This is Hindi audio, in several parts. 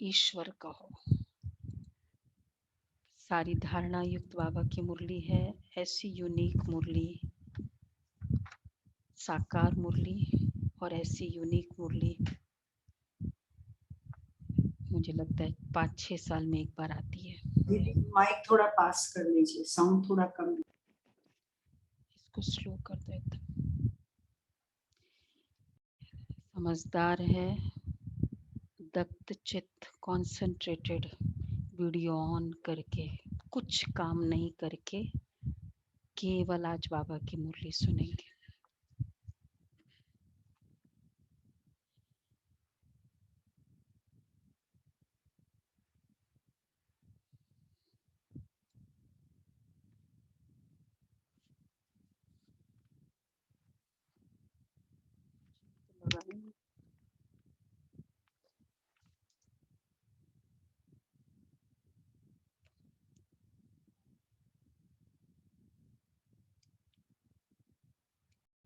ईश्वर कहो। सारी धारणा युक्त बाबा की मुरली है, ऐसी यूनिक मुरली, साकार मुरली और ऐसी यूनिक मुरली मुझे लगता है 5-6 साल में एक बार आती है। दीदी माइक थोड़ा पास कर लीजिए, साउंड थोड़ा कम। इसको स्लो कर दो एकदम। समझदार है, दत्त चित्त, कॉन्सेंट्रेटेड, वीडियो ऑन करके, कुछ काम नहीं करके केवल आज बाबा की मुरली सुनेंगे।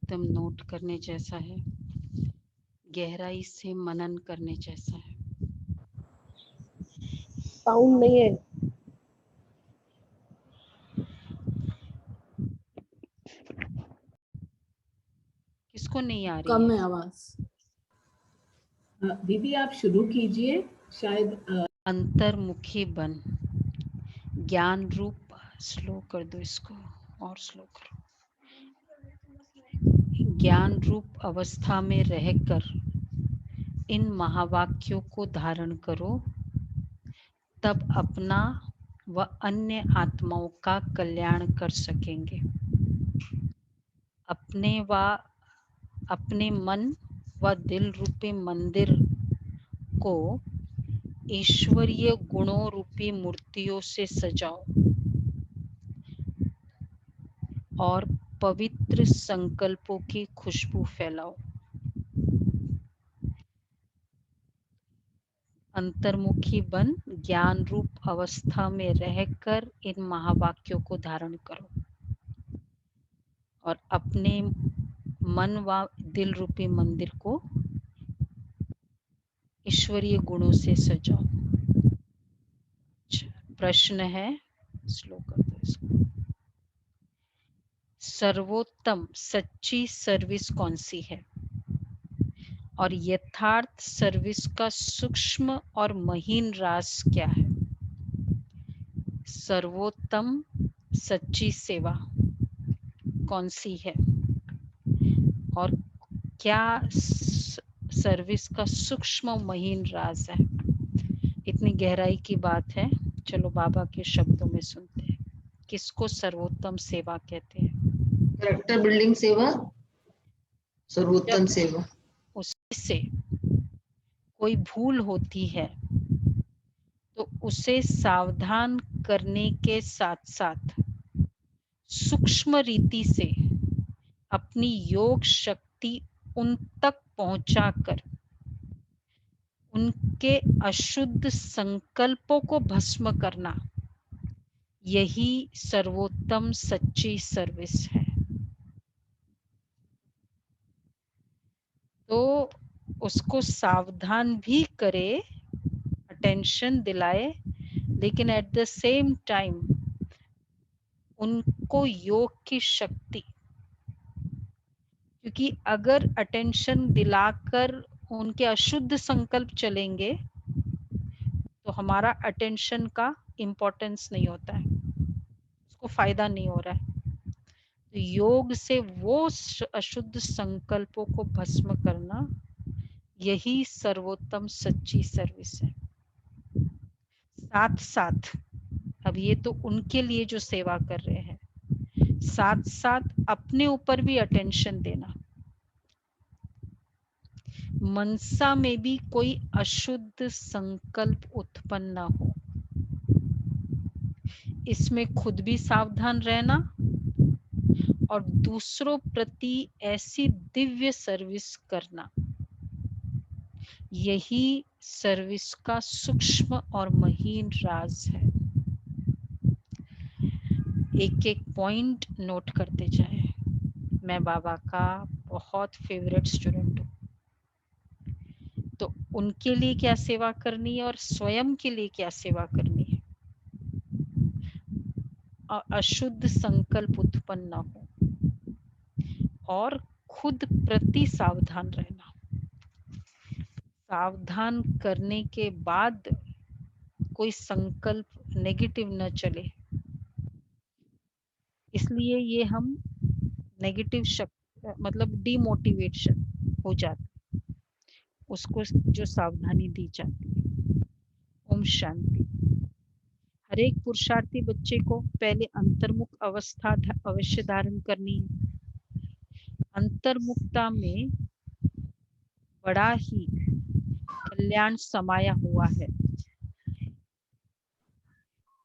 एकदम नोट करने जैसा है, गहराई से मनन करने जैसा है। साउंड नहीं है। किसको नहीं आ रही कम है? है आवाज। दीदी आप शुरू कीजिए, शायद अंतर्मुखी बन, ज्ञान रूप, स्लो कर दो इसको और स्लो करो। ज्ञान रूप अवस्था में रहकर इन महावाक्यों को धारण करो, तब अपना व अन्य आत्माओं का कल्याण कर सकेंगे। अपने मन व दिल रूपी मंदिर को ईश्वरीय गुणों रूपी मूर्तियों से सजाओ और पवित्र संकल्पों की खुशबू फैलाओ। अंतर्मुखी बन, ज्ञान रूप अवस्था में रहकर इन महावाक्यों को धारण करो और अपने मन व दिल रूपी मंदिर को ईश्वरीय गुणों से सजाओ। प्रश्न है, स्लो कर दो इसको। सर्वोत्तम सच्ची सर्विस कौन सी है और यथार्थ सर्विस का सूक्ष्म और महीन राज क्या है? सर्वोत्तम सच्ची सेवा कौन सी है और क्या सर्विस का सूक्ष्म महीन राज है? इतनी गहराई की बात है, चलो बाबा के शब्दों में सुनते हैं। किसको सर्वोत्तम सेवा कहते हैं? कैरेक्टर बिल्डिंग सेवा, सर्वोत्तम सेवा। उससे कोई भूल होती है तो उसे सावधान करने के साथ साथ सूक्ष्म रीति से अपनी योग शक्ति उन तक पहुंचाकर उनके अशुद्ध संकल्पों को भस्म करना, यही सर्वोत्तम सच्ची सर्विस है। तो उसको सावधान भी करे, अटेंशन दिलाए, लेकिन एट द सेम टाइम उनको योग की शक्ति, क्योंकि अगर अटेंशन दिलाकर उनके अशुद्ध संकल्प चलेंगे तो हमारा अटेंशन का इम्पोर्टेंस नहीं होता है, उसको फायदा नहीं हो रहा है। तो योग से वो अशुद्ध संकल्पों को भस्म करना, यही सर्वोत्तम सच्ची सर्विस है। साथ साथ अब ये तो उनके लिए जो सेवा कर रहे हैं, साथ साथ अपने ऊपर भी अटेंशन देना। मनसा में भी कोई अशुद्ध संकल्प उत्पन्न ना हो, इसमें खुद भी सावधान रहना और दूसरों प्रति ऐसी दिव्य सर्विस करना, यही सर्विस का सूक्ष्म और महीन राज है। एक एक पॉइंट नोट करते जाए। मैं बाबा का बहुत फेवरेट स्टूडेंट हूँ, तो उनके लिए क्या सेवा करनी है और स्वयं के लिए क्या सेवा करनी है। अशुद्ध संकल्प उत्पन्न न हो और खुद प्रति सावधान रहना। सावधान करने के बाद कोई संकल्प नेगेटिव न चले, इसलिए ये हम नेगेटिव मतलब डिमोटिवेशन हो जाता, उसको जो सावधानी दी जाती है। ओम शांति। हर एक पुरुषार्थी बच्चे को पहले अंतर्मुख अवस्था अवश्य धारण करनी है। अंतर्मुखता में बड़ा ही कल्याण समाया हुआ है।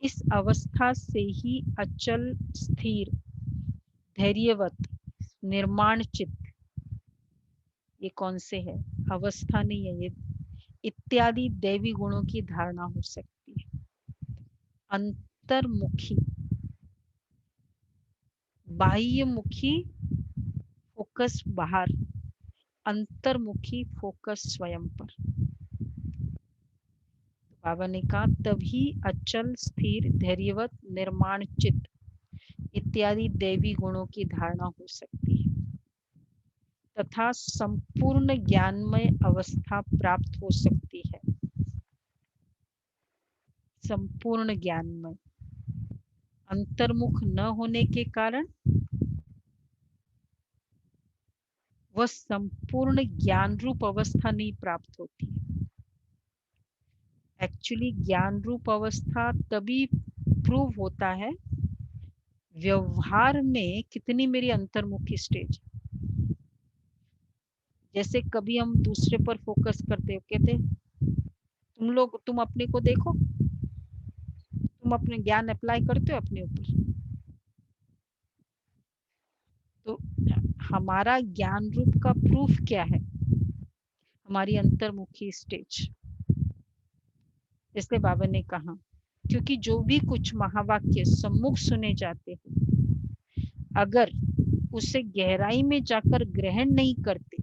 इस अवस्था से ही अचल, स्थिर, धैर्यवत, निर्माण चित्त, ये कौन से है? अवस्था नहीं है, ये इत्यादि दैवी गुणों की धारणा हो सकती है। अंतर्मुखी, बाह्यमुखी फोकस बाहर, अंतर्मुखी फोकस स्वयं पर। बाबा ने कहा तभी अचल, स्थिर, धैर्यवत, निर्माण चित्त इत्यादि दैवी गुणों की धारणा हो सकती है तथा संपूर्ण ज्ञानमय अवस्था प्राप्त हो सकती है। संपूर्ण ज्ञानमय, अंतर्मुख न होने के कारण वह संपूर्ण ज्ञान रूप अवस्था नहीं प्राप्त होती। एक्चुअली ज्ञान रूप अवस्था तभी प्रूव होता है व्यवहार में कितनी मेरी अंतर्मुखी स्टेज। जैसे कभी हम दूसरे पर फोकस करते हो, कहते तुम अपने को देखो, तुम अपने ज्ञान अप्लाई करते हो अपने ऊपर, तो हमारा ज्ञान रूप का प्रूफ क्या है? हमारी अंतर्मुखी स्टेज। इसलिए बाबा ने कहा क्योंकि जो भी कुछ महावाक्य सम्मुख सुने जाते हैं, अगर उसे गहराई में जाकर ग्रहण नहीं करते,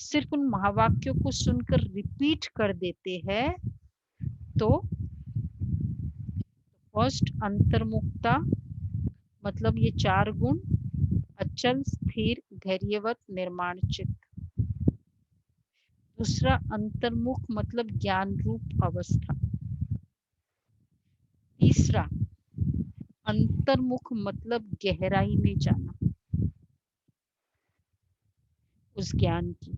सिर्फ उन महावाक्यों को सुनकर रिपीट कर देते हैं, तो फर्स्ट अंतर्मुखता मतलब ये चार गुण, अचल, स्थिर, धैर्यवत, निर्माण चित्त। दूसरा अंतर्मुख मतलब ज्ञान रूप अवस्था। तीसरा अंतर्मुख मतलब गहराई में जाना उस ज्ञान की।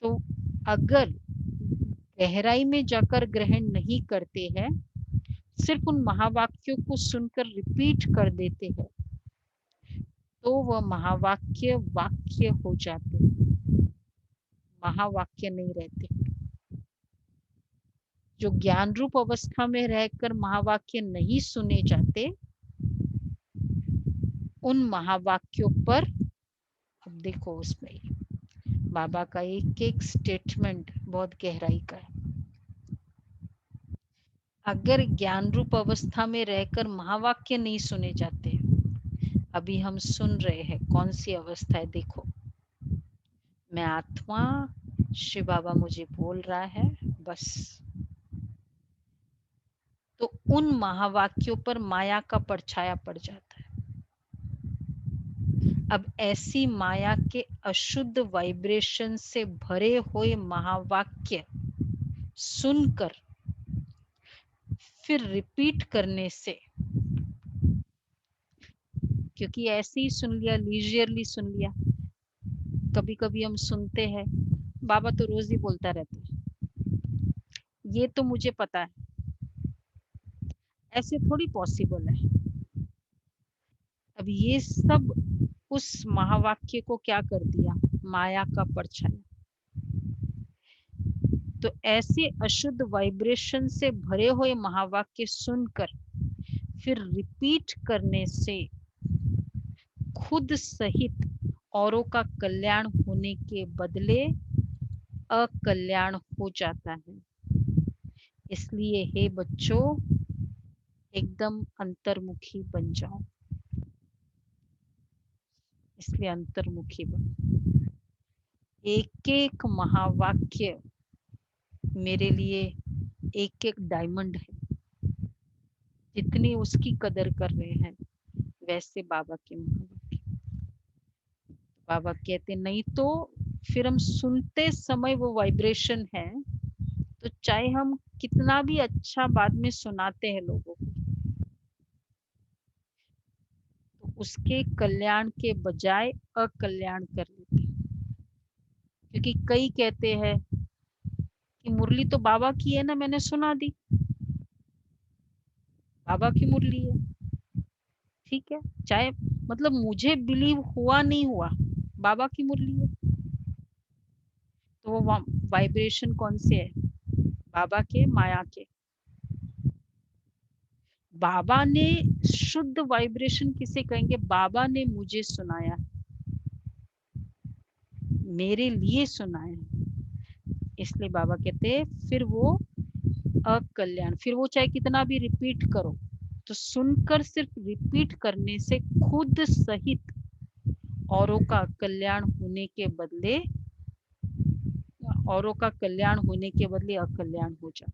तो अगर गहराई में जाकर ग्रहण नहीं करते हैं, सिर्फ उन महावाक्यों को सुनकर रिपीट कर देते हैं, तो वह महावाक्य वाक्य हो जाते हैं, महावाक्य नहीं रहते। जो ज्ञान रूप अवस्था में रहकर महावाक्य नहीं सुने जाते, उन महावाक्यों पर अब देखो, उसमें बाबा का एक एक स्टेटमेंट बहुत गहराई का है। अगर ज्ञान रूप अवस्था में रहकर महावाक्य नहीं सुने जाते, अभी हम सुन रहे हैं कौन सी अवस्था है? देखो, मैं आत्मा, शिव बाबा मुझे बोल रहा है, बस। तो उन महावाक्यों पर माया का परछाया पड़ जाता है। अब ऐसी माया के अशुद्ध वाइब्रेशन से भरे हुए महावाक्य सुनकर फिर रिपीट करने से, क्योंकि ऐसे ही सुन लिया, लीजियरली सुन लिया, कभी कभी हम सुनते हैं बाबा तो रोज ही बोलता रहता है, ये तो मुझे पता है, ऐसे थोड़ी पॉसिबल है। अब ये सब उस महावाक्य को क्या कर दिया? माया का परछाया। तो ऐसे अशुद्ध वाइब्रेशन से भरे हुए महावाक्य सुनकर फिर रिपीट करने से खुद सहित औरों का कल्याण होने के बदले अकल्याण हो जाता है। इसलिए हे बच्चों, एकदम अंतर्मुखी बन जाओ। इसलिए अंतर्मुखी बनो। एक एक महावाक्य मेरे लिए एक एक डायमंड है। जितनी उसकी कदर कर रहे हैं वैसे बाबा के महावाक्य। बाबा कहते नहीं तो फिर हम सुनते समय वो वाइब्रेशन है, तो चाहे हम कितना भी अच्छा बाद में सुनाते हैं लोगों को, तो उसके कल्याण के बजाय अकल्याण कर लेते हैं। क्योंकि कई कहते हैं कि मुरली तो बाबा की है ना, मैंने सुना दी, बाबा की मुरली है, ठीक है, चाहे मतलब मुझे बिलीव हुआ नहीं हुआ, बाबा की मुरली है। तो वो वाइब्रेशन कौन से है? बाबा के, माया के। बाबा ने शुद्ध वाइब्रेशन किसे कहेंगे? बाबा ने मुझे सुनाया, मेरे लिए सुनाया, इसलिए बाबा कहते हैं फिर वो अकल्याण। फिर वो चाहे कितना भी रिपीट करो, तो सुनकर सिर्फ रिपीट करने से खुद सहित औरों का कल्याण होने के बदले अकल्याण हो जाए।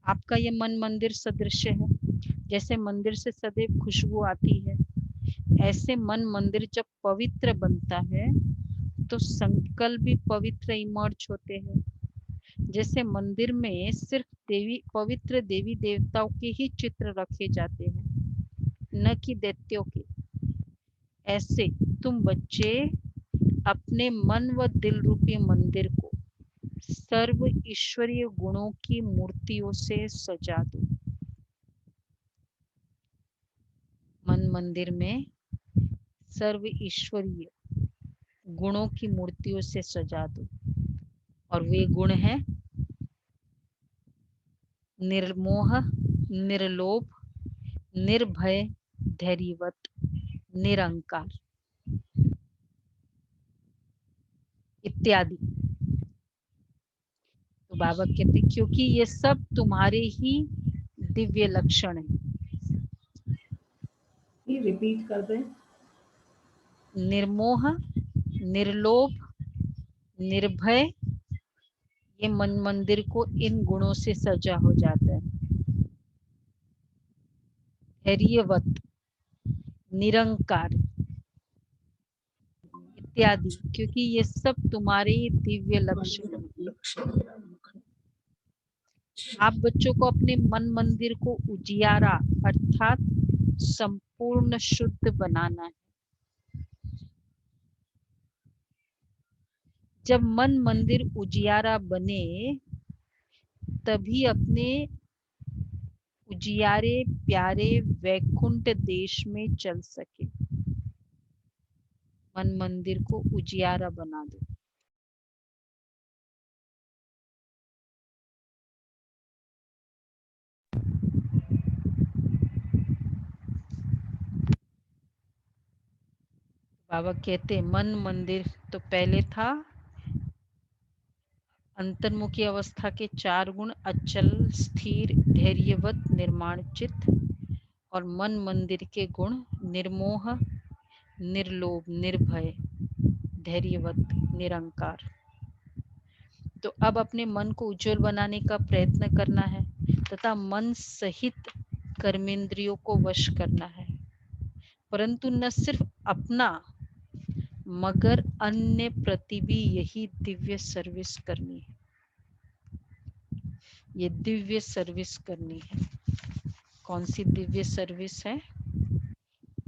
आपका ये मन मंदिर सदृश है। जैसे मंदिर से सदैव खुशबू आती है, ऐसे मन मंदिर जब पवित्र बनता है तो संकल्प भी पवित्र इमर्ज होते हैं। जैसे मंदिर में सिर्फ पवित्र देवी देवताओं के ही चित्र रखे जाते हैं, न कि दैत्यों के, ऐसे तुम बच्चे अपने मन व दिल रूपी मंदिर को सर्व ईश्वरीय गुणों की मूर्तियों से सजा दो। मन मंदिर में सर्व ईश्वरीय गुणों की मूर्तियों से सजा दो, और वे गुण हैं निर्मोह, निर्लोभ, निर्भय, धैर्यवत, निरंकार इत्यादि। तो बाबा कहते क्योंकि ये सब तुम्हारे ही दिव्य लक्षण है। ये रिपीट कर दें। निर्मोह, निर्लोभ, निर्भय, ये मन मंदिर को इन गुणों से सजा हो जाता है। धैर्यवत, निरंकार इत्यादि, क्योंकि ये सब तुम्हारे ही दिव्य लक्षण है। आप बच्चों को अपने मन मंदिर को उजियारा अर्थात संपूर्ण शुद्ध बनाना है। जब मन मंदिर उजियारा बने तभी अपने उजियारे प्यारे वैकुंठ देश में चल सके। मन मंदिर को उजियारा बना दो। बाबा कहते मन मंदिर तो पहले था अंतर्मुखी अवस्था के 4 गुण अचल, स्थिर, धैर्यवत, निर्माणचित, और मन मंदिर के गुण निर्मोह, निर्लोभ, निर्भय, धैर्यवत, निरंकार। तो अब अपने मन को उज्जवल बनाने का प्रयत्न करना है तथा मन सहित कर्मेंद्रियों को वश करना है, परंतु न सिर्फ अपना मगर अन्य प्रति भी यही दिव्य सर्विस करनी है। ये दिव्य सर्विस करनी है। कौन सी दिव्य सर्विस है?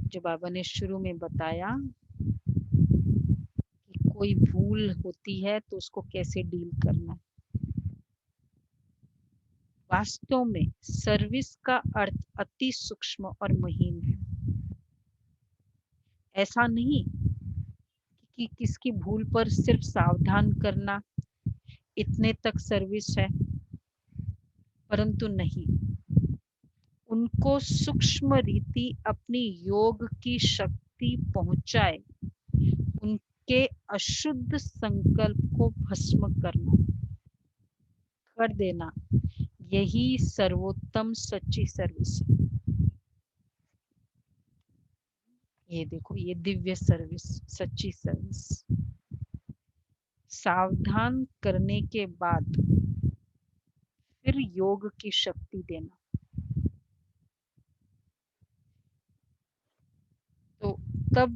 जो बाबा ने शुरू में बताया कि कोई भूल होती है तो उसको कैसे डील करना है। वास्तव में सर्विस का अर्थ अति सूक्ष्म और महीन है। ऐसा नहीं कि किसकी भूल पर सिर्फ सावधान करना इतने तक सर्विस है, परंतु नहीं, उनको सूक्ष्म रीति अपनी योग की शक्ति पहुंचाए, उनके अशुद्ध संकल्प को भस्म करना, कर देना, यही सर्वोत्तम सच्ची सर्विस है। ये देखो, ये दिव्य सर्विस, सच्ची सर्विस। सावधान करने के बाद फिर योग की शक्ति देना। तो तब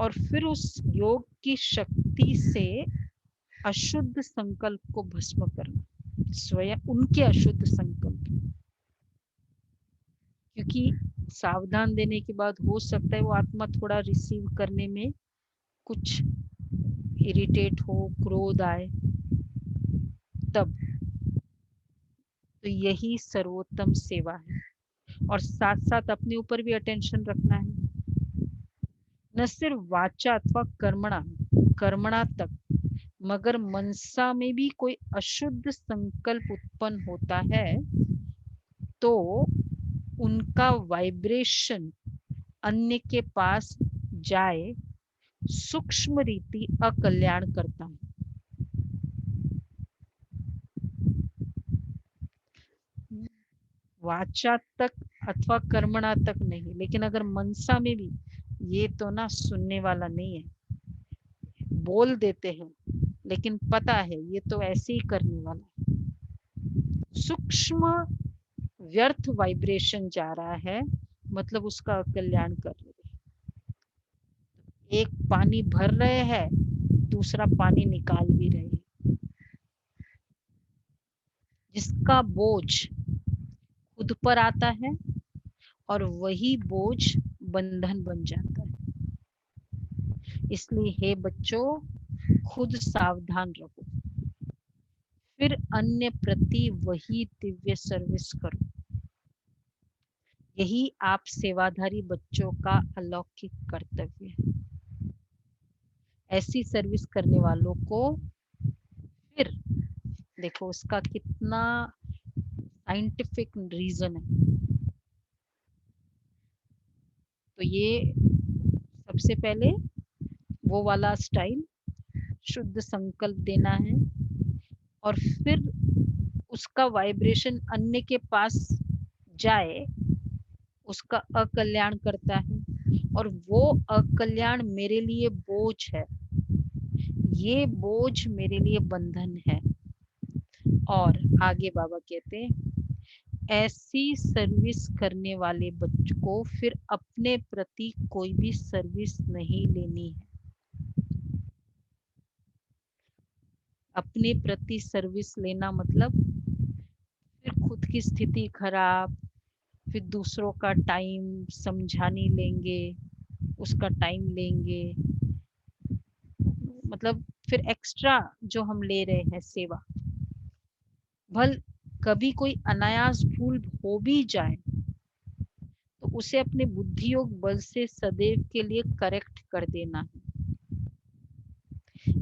और फिर उस योग की शक्ति से अशुद्ध संकल्प को भस्म करना, स्वयं उनके अशुद्ध संकल्प। क्योंकि सावधान देने के बाद हो सकता है वो आत्मा थोड़ा रिसीव करने में कुछ इरिटेट हो, क्रोध आए, तब। तो यही सर्वोत्तम सेवा है। और साथ साथ अपने ऊपर भी अटेंशन रखना है, न सिर्फ वाचा अथवा कर्मणा तक, मगर मनसा में भी कोई अशुद्ध संकल्प उत्पन्न होता है तो उनका वाइब्रेशन अन्य के पास जाए सूक्ष्म रीति अकल्याण करता है। वाचा तक अथवा कर्मणा तक नहीं, लेकिन अगर मनसा में भी, ये तो ना सुनने वाला नहीं है, बोल देते हैं लेकिन पता है ये तो ऐसे ही करने वाला है, सूक्ष्म व्यर्थ वाइब्रेशन जा रहा है, मतलब उसका कल्याण कर रहे हैं। एक पानी भर रहे हैं, दूसरा पानी निकाल भी रहे हैं। जिसका बोझ खुद पर आता है और वही बोझ बंधन बन जाता है। इसलिए हे बच्चों, खुद सावधान रहो, फिर अन्य प्रति वही दिव्य सर्विस करो। यही आप सेवाधारी बच्चों का अलौकिक कर्तव्य है। ऐसी सर्विस करने वालों को फिर देखो उसका कितना साइंटिफिक रीजन है। तो ये सबसे पहले वो वाला स्टाइल, शुद्ध संकल्प देना है, और फिर उसका वाइब्रेशन अन्य के पास जाए, उसका अकल्याण करता है, और वो अकल्याण मेरे लिए बोझ है, ये बोझ मेरे लिए बंधन है। और आगे बाबा कहते हैं, ऐसी सर्विस करने वाले बच्चों को फिर अपने प्रति कोई भी सर्विस नहीं लेनी है। अपने प्रति सर्विस लेना मतलब फिर खुद की स्थिति खराब, फिर दूसरों का टाइम समझाने लेंगे, उसका टाइम लेंगे, मतलब फिर एक्स्ट्रा जो हम ले रहे हैं सेवा, भल कभी कोई अनायास भूल हो भी जाए तो उसे अपने बुद्धि योग बल से सदैव के लिए करेक्ट कर देना है।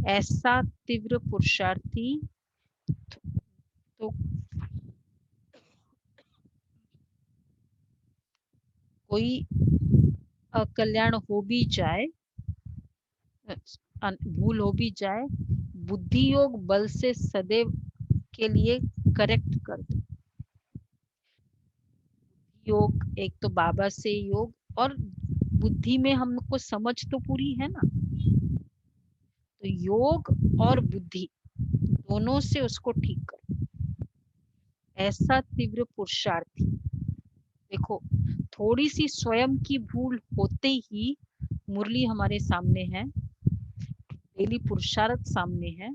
ऐसा तीव्र पुरुषार्थी तो कोई अकल्याण हो भी जाए, भूल हो भी जाए, बुद्धि योग बल से सदैव के लिए करेक्ट कर दो। योग एक तो बाबा से योग, और बुद्धि में हमको समझ तो पूरी है ना, तो योग और बुद्धि दोनों से उसको ठीक करो। ऐसा तीव्र पुरुषार्थी, देखो थोड़ी सी स्वयं की भूल होते ही मुरली हमारे सामने है, डेली पुरुषार्थ सामने है,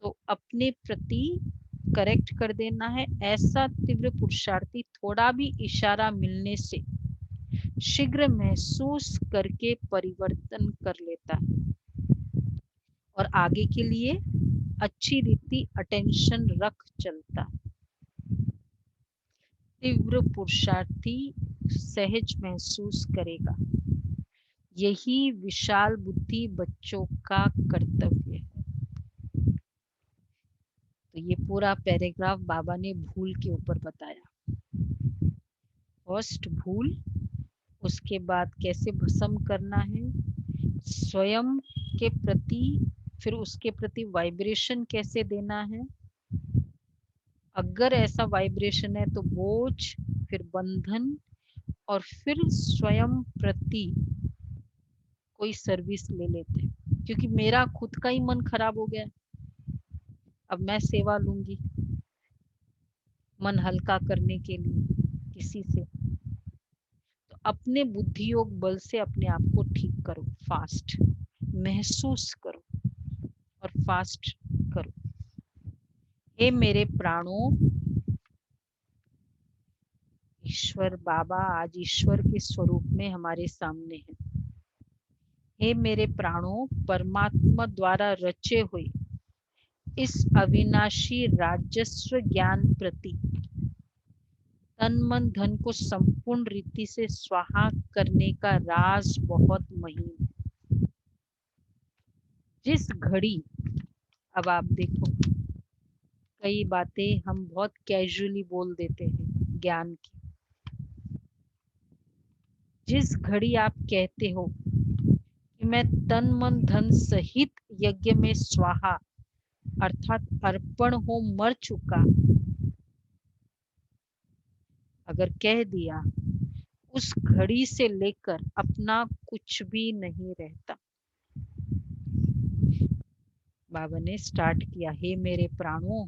तो अपने प्रति करेक्ट कर देना है। ऐसा तीव्र पुरुषार्थी थोड़ा भी इशारा मिलने से शीघ्र महसूस करके परिवर्तन कर लेता है और आगे के लिए अच्छी रीति अटेंशन रख चलता है। तीव्र पुरुषार्थी सहज महसूस करेगा। यही विशाल बुद्धि बच्चों का कर्तव्य है। तो ये पूरा पैराग्राफ बाबा ने भूल के ऊपर बताया। फर्स्ट भूल, उसके बाद कैसे भस्म करना है, स्वयं के प्रति, फिर उसके प्रति वाइब्रेशन कैसे देना है, अगर ऐसा वाइब्रेशन है तो बोझ, फिर बंधन, और फिर स्वयं प्रति कोई सर्विस ले लेते हैं, क्योंकि मेरा खुद का ही मन खराब हो गया, अब मैं सेवा लूंगी मन हल्का करने के लिए किसी से। तो अपने बुद्धि योग बल से अपने आप को ठीक करो, फास्ट महसूस करो और फास्ट करो। हे मेरे प्राणों, ईश्वर बाबा आज ईश्वर के स्वरूप में हमारे सामने है। हे मेरे प्राणों, परमात्मा द्वारा रचे हुए इस अविनाशी राजस्व ज्ञान प्रति तन मन धन को संपूर्ण रीति से स्वाहा करने का राज बहुत महीन है। जिस घड़ी, अब आप देखो कई बातें हम बहुत कैजुअली बोल देते हैं ज्ञान की। जिस घड़ी आप कहते हो कि मैं तन मन धन सहित यज्ञ में स्वाहा अर्थात अर्पण हो मर चुका, अगर कह दिया, उस घड़ी से लेकर अपना कुछ भी नहीं रहता। बाबा ने स्टार्ट किया, हे मेरे प्राणों,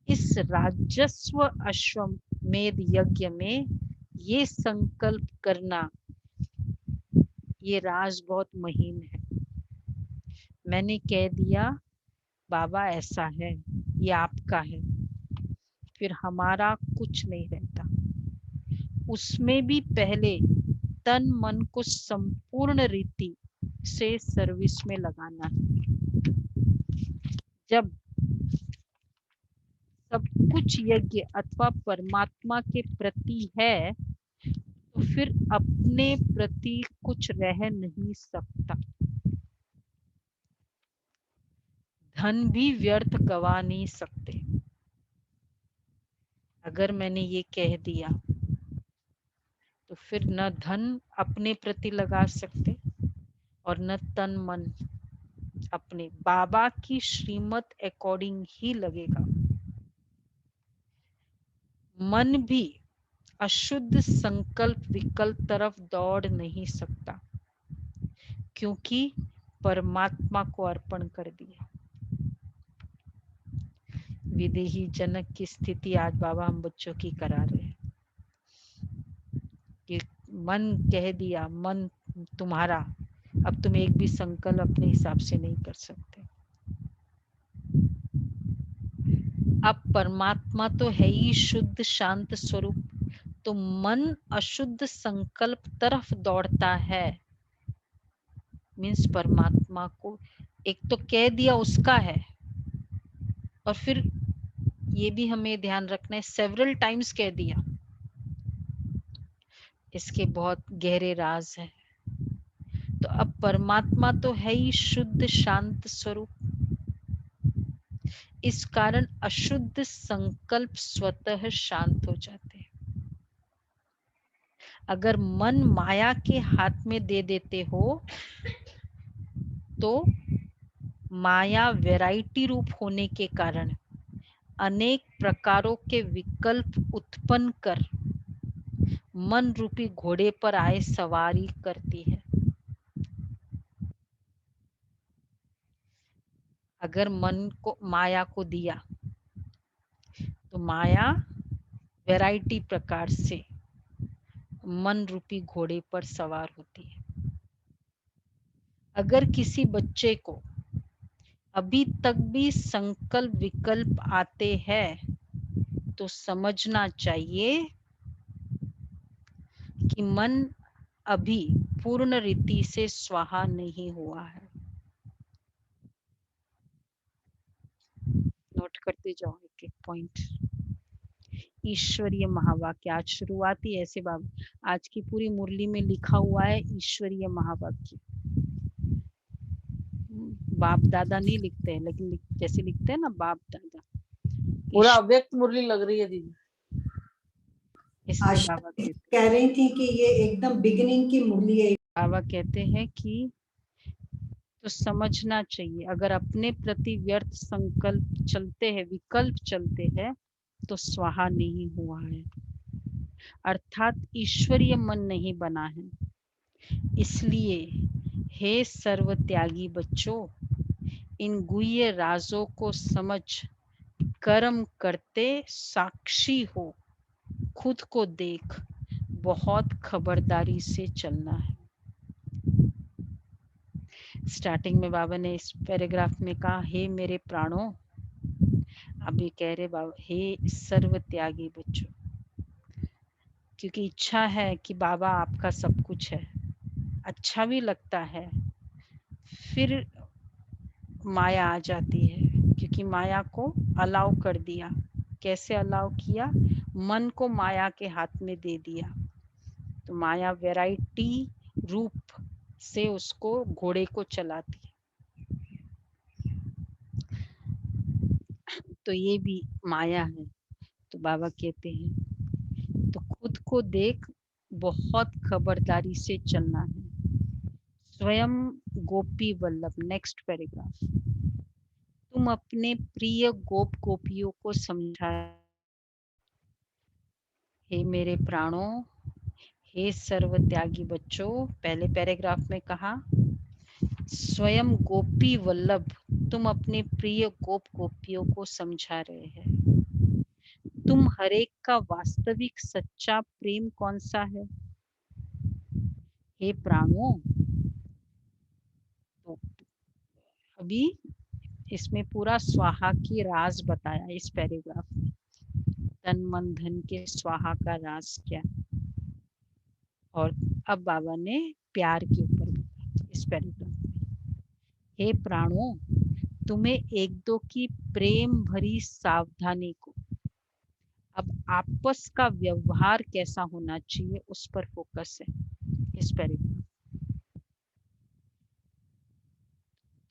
इस राजस्व अश्वमेध यज्ञ में ये संकल्प करना, ये राज बहुत महीन है। मैंने कह दिया बाबा ऐसा है, ये आपका है, फिर हमारा कुछ नहीं रहता। उसमें भी पहले तन मन को संपूर्ण रीति से सर्विस में लगाना है। जब सब कुछ यज्ञ अथवा परमात्मा के प्रति है, तो फिर अपने प्रति कुछ रह नहीं सकता। धन भी व्यर्थ गवा नहीं सकते। अगर मैंने ये कह दिया तो फिर न धन अपने प्रति लगा सकते और न तन मन अपने, बाबा की श्रीमत अकॉर्डिंग ही लगेगा। मन भी अशुद्ध संकल्प विकल्प तरफ दौड़ नहीं सकता, क्योंकि परमात्मा को अर्पण कर दिया। विदेही जनक की स्थिति आज बाबा हम बच्चों की करा रहे हैं कि मन कह दिया, मन तुम्हारा, अब तुम एक भी संकल्प अपने हिसाब से नहीं कर सकते। अब परमात्मा तो है ही शुद्ध शांत स्वरूप, तो मन अशुद्ध संकल्प तरफ दौड़ता है। मीन्स परमात्मा को एक तो कह दिया उसका है, और फिर ये भी हमें ध्यान रखना है सेवरल टाइम्स कह दिया, इसके बहुत गहरे राज है। तो अब परमात्मा तो है ही शुद्ध शांत स्वरूप, इस कारण अशुद्ध संकल्प स्वतः शांत हो जाते हैं। अगर मन माया के हाथ में दे देते हो तो माया वैरायटी रूप होने के कारण अनेक प्रकारों के विकल्प उत्पन्न कर मन रूपी घोड़े पर आए सवारी करती है। अगर मन को माया को दिया तो माया वैरायटी प्रकार से मन रूपी घोड़े पर सवार होती है। अगर किसी बच्चे को अभी तक भी संकल्प विकल्प आते हैं तो समझना चाहिए कि मन अभी पूर्ण रीति से स्वाहा नहीं हुआ है। नोट करते जाओ एक एक पॉइंट। ईश्वरीय महावाक्य, आज शुरुआत ही ऐसे बाबा, आज की पूरी मुरली में लिखा हुआ है ईश्वरीय महावाक्य। बाप दादा नहीं लिखते हैं, लेकिन जैसे लिखते हैं ना बाप दादा, पूरा अव्यक्त मुरली लग रही है दीदी। इसलिए बाबा कह रही थी कि ये एकदम बिगिनिंग की मुरली है। बाबा कहते हैं कि तो समझना चाहिए, अगर अपने प्रति व्यर्थ संकल्प चलते हैं, विकल्प चलते हैं, तो स्वाहा नहीं हुआ है। अर्थात ईश्वरीय मन नहीं बना है। इसलिए हे सर्वत्यागी बच्चों, इन गुह्य राजों को समझ कर्म करते साक्षी हो, खुद को देख, बहुत खबरदारी से चलना है। स्टार्टिंग में बाबा ने इस पैराग्राफ में कहा, हे मेरे प्राणों, अभी कह रहे बाबा हे सर्व त्यागी बच्चों, क्योंकि इच्छा है कि बाबा आपका सब कुछ है, अच्छा भी लगता है, फिर माया आ जाती है, क्योंकि माया को अलाउ कर दिया। कैसे अलाउ किया? मन को माया के हाथ में दे दिया, तो माया वैरायटी रूप से उसको घोड़े को चलाती है। तो ये भी माया है। तो बाबा कहते हैं तो खुद को देख, बहुत खबरदारी से चलना है। स्वयं गोपी वल्लभ, नेक्स्ट पैराग्राफ, तुम अपने प्रिय गोप गोपियों को समझा। हे मेरे प्राणों, हे सर्व त्यागी बच्चों, पहले पैराग्राफ में कहा स्वयं गोपी वल्लभ, तुम अपने प्रिय गोप गोपियों को समझा रहे हैं। तुम हरेक का वास्तविक सच्चा प्रेम कौन सा है? हे प्राणों, तो अभी इसमें पूरा स्वाहा की राज बताया इस पैराग्राफ में। तन मन धन के स्वाहा का राज क्या, और अब बाबा ने प्यार के ऊपर बताया इस पैराग्राफ में। हे प्राणों, तुम्हें एक दो की प्रेम भरी सावधानी को, अब आपस का व्यवहार कैसा होना चाहिए उस पर फोकस है इस पैराग्राफ।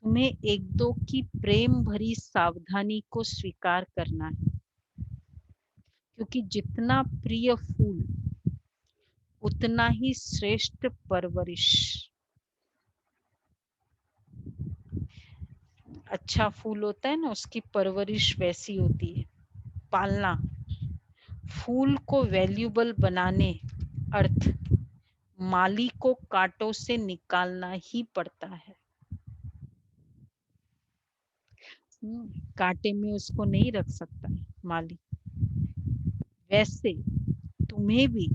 तुम्हें एक दो की प्रेम भरी सावधानी को स्वीकार करना है, क्योंकि जितना प्रिय फूल उतना ही श्रेष्ठ परवरिश। अच्छा फूल होता है ना, उसकी परवरिश वैसी होती है, पालना। फूल को वैल्यूबल बनाने अर्थ माली को कांटों से निकालना ही पड़ता है। कांटे में उसको नहीं रख सकता माली। वैसे तुम्हें भी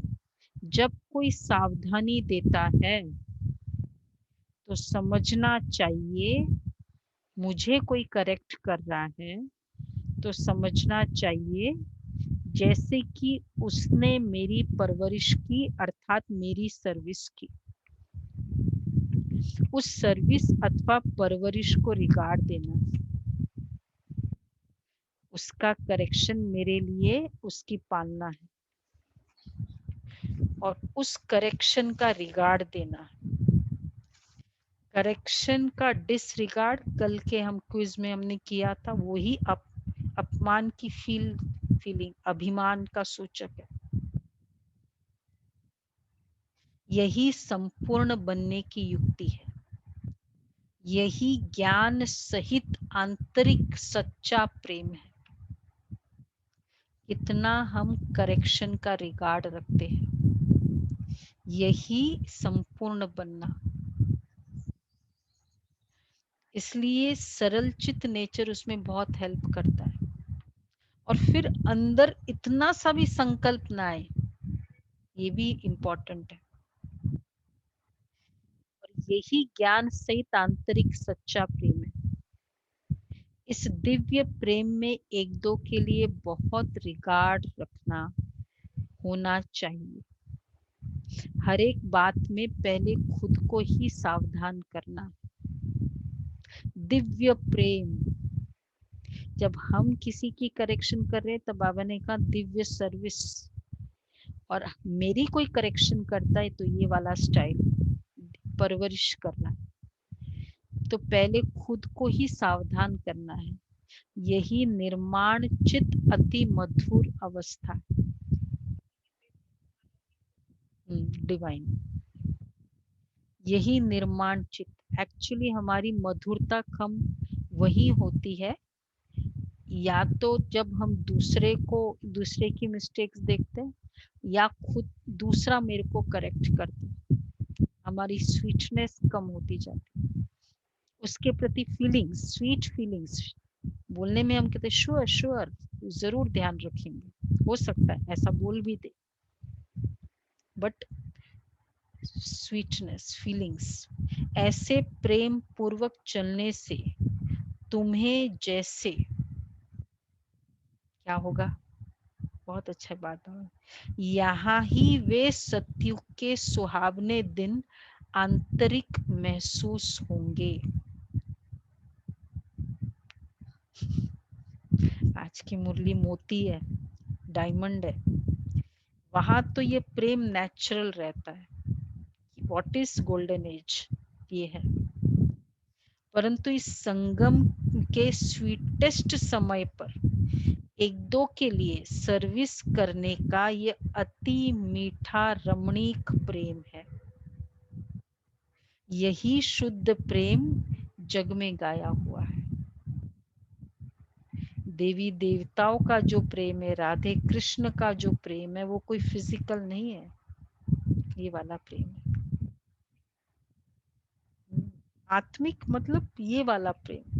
जब कोई सावधानी देता है तो समझना चाहिए, मुझे कोई करेक्ट कर रहा है तो समझना चाहिए जैसे कि उसने मेरी परवरिश की, अर्थात मेरी सर्विस की। उस सर्विस अथवा परवरिश को रिगार्ड देना, उसका करेक्शन मेरे लिए उसकी पालना है, और उस करेक्शन का रिगार्ड देना। करेक्शन का डिसरिगार्ड कल के हम क्विज में हमने किया था, वही अपमान की फीलिंग, अभिमान का सूचक है। यही संपूर्ण बनने की युक्ति है, यही ज्ञान सहित आंतरिक सच्चा प्रेम है। कितना हम करेक्शन का रिगार्ड रखते हैं, यही संपूर्ण बनना। इसलिए सरल चित नेचर उसमें बहुत हेल्प करता है। और फिर अंदर इतना सा भी संकल्प ना आए, ये भी इम्पोर्टेंट है। और यही ज्ञान सहित आंतरिक सच्चा प्रेम है। इस दिव्य प्रेम में एक दो के लिए बहुत रिगार्ड रखना होना चाहिए। हर एक बात में पहले खुद को ही सावधान करना। दिव्य प्रेम, जब हम किसी की करेक्शन कर रहे हैं तब बाबा ने कहा दिव्य सर्विस, और मेरी कोई करेक्शन करता है तो ये वाला स्टाइल परवरिश करना। तो पहले खुद को ही सावधान करना है। यही निर्माण चित अति मधुर अवस्था, डिवाइन। यही निर्माण चित, एक्चुअली हमारी मधुरता कम वही होती है, या तो जब हम दूसरे की मिस्टेक्स देखते हैं, या खुद दूसरा मेरे को करेक्ट कर दे, हमारी स्वीटनेस कम होती जाती है। उसके प्रति फीलिंग्स, स्वीट फीलिंग्स, बोलने में हम कहते श्योर श्योर जरूर ध्यान रखेंगे, हो सकता है ऐसा बोल भी दे, बट स्वीटनेस, फीलिंग्स, ऐसे प्रेम पूर्वक चलने से तुम्हें जैसे क्या होगा, बहुत अच्छा बात है, यहाँ ही वे सतयुग के सुहावने दिन आंतरिक महसूस होंगे। आज की मुरली मोती है, डायमंड है, वहां तो ये प्रेम नेचुरल रहता है। व्हाट इज गोल्डन एज, ये है। परंतु इस संगम के स्वीटेस्ट समय पर एक दो के लिए सर्विस करने का ये अति मीठा रमणीक प्रेम है। यही शुद्ध प्रेम जग में गाया हुआ है। देवी देवताओं का जो प्रेम है, राधे कृष्ण का जो प्रेम है, वो कोई फिजिकल नहीं है, ये वाला प्रेम है आत्मिक, मतलब ये वाला प्रेम।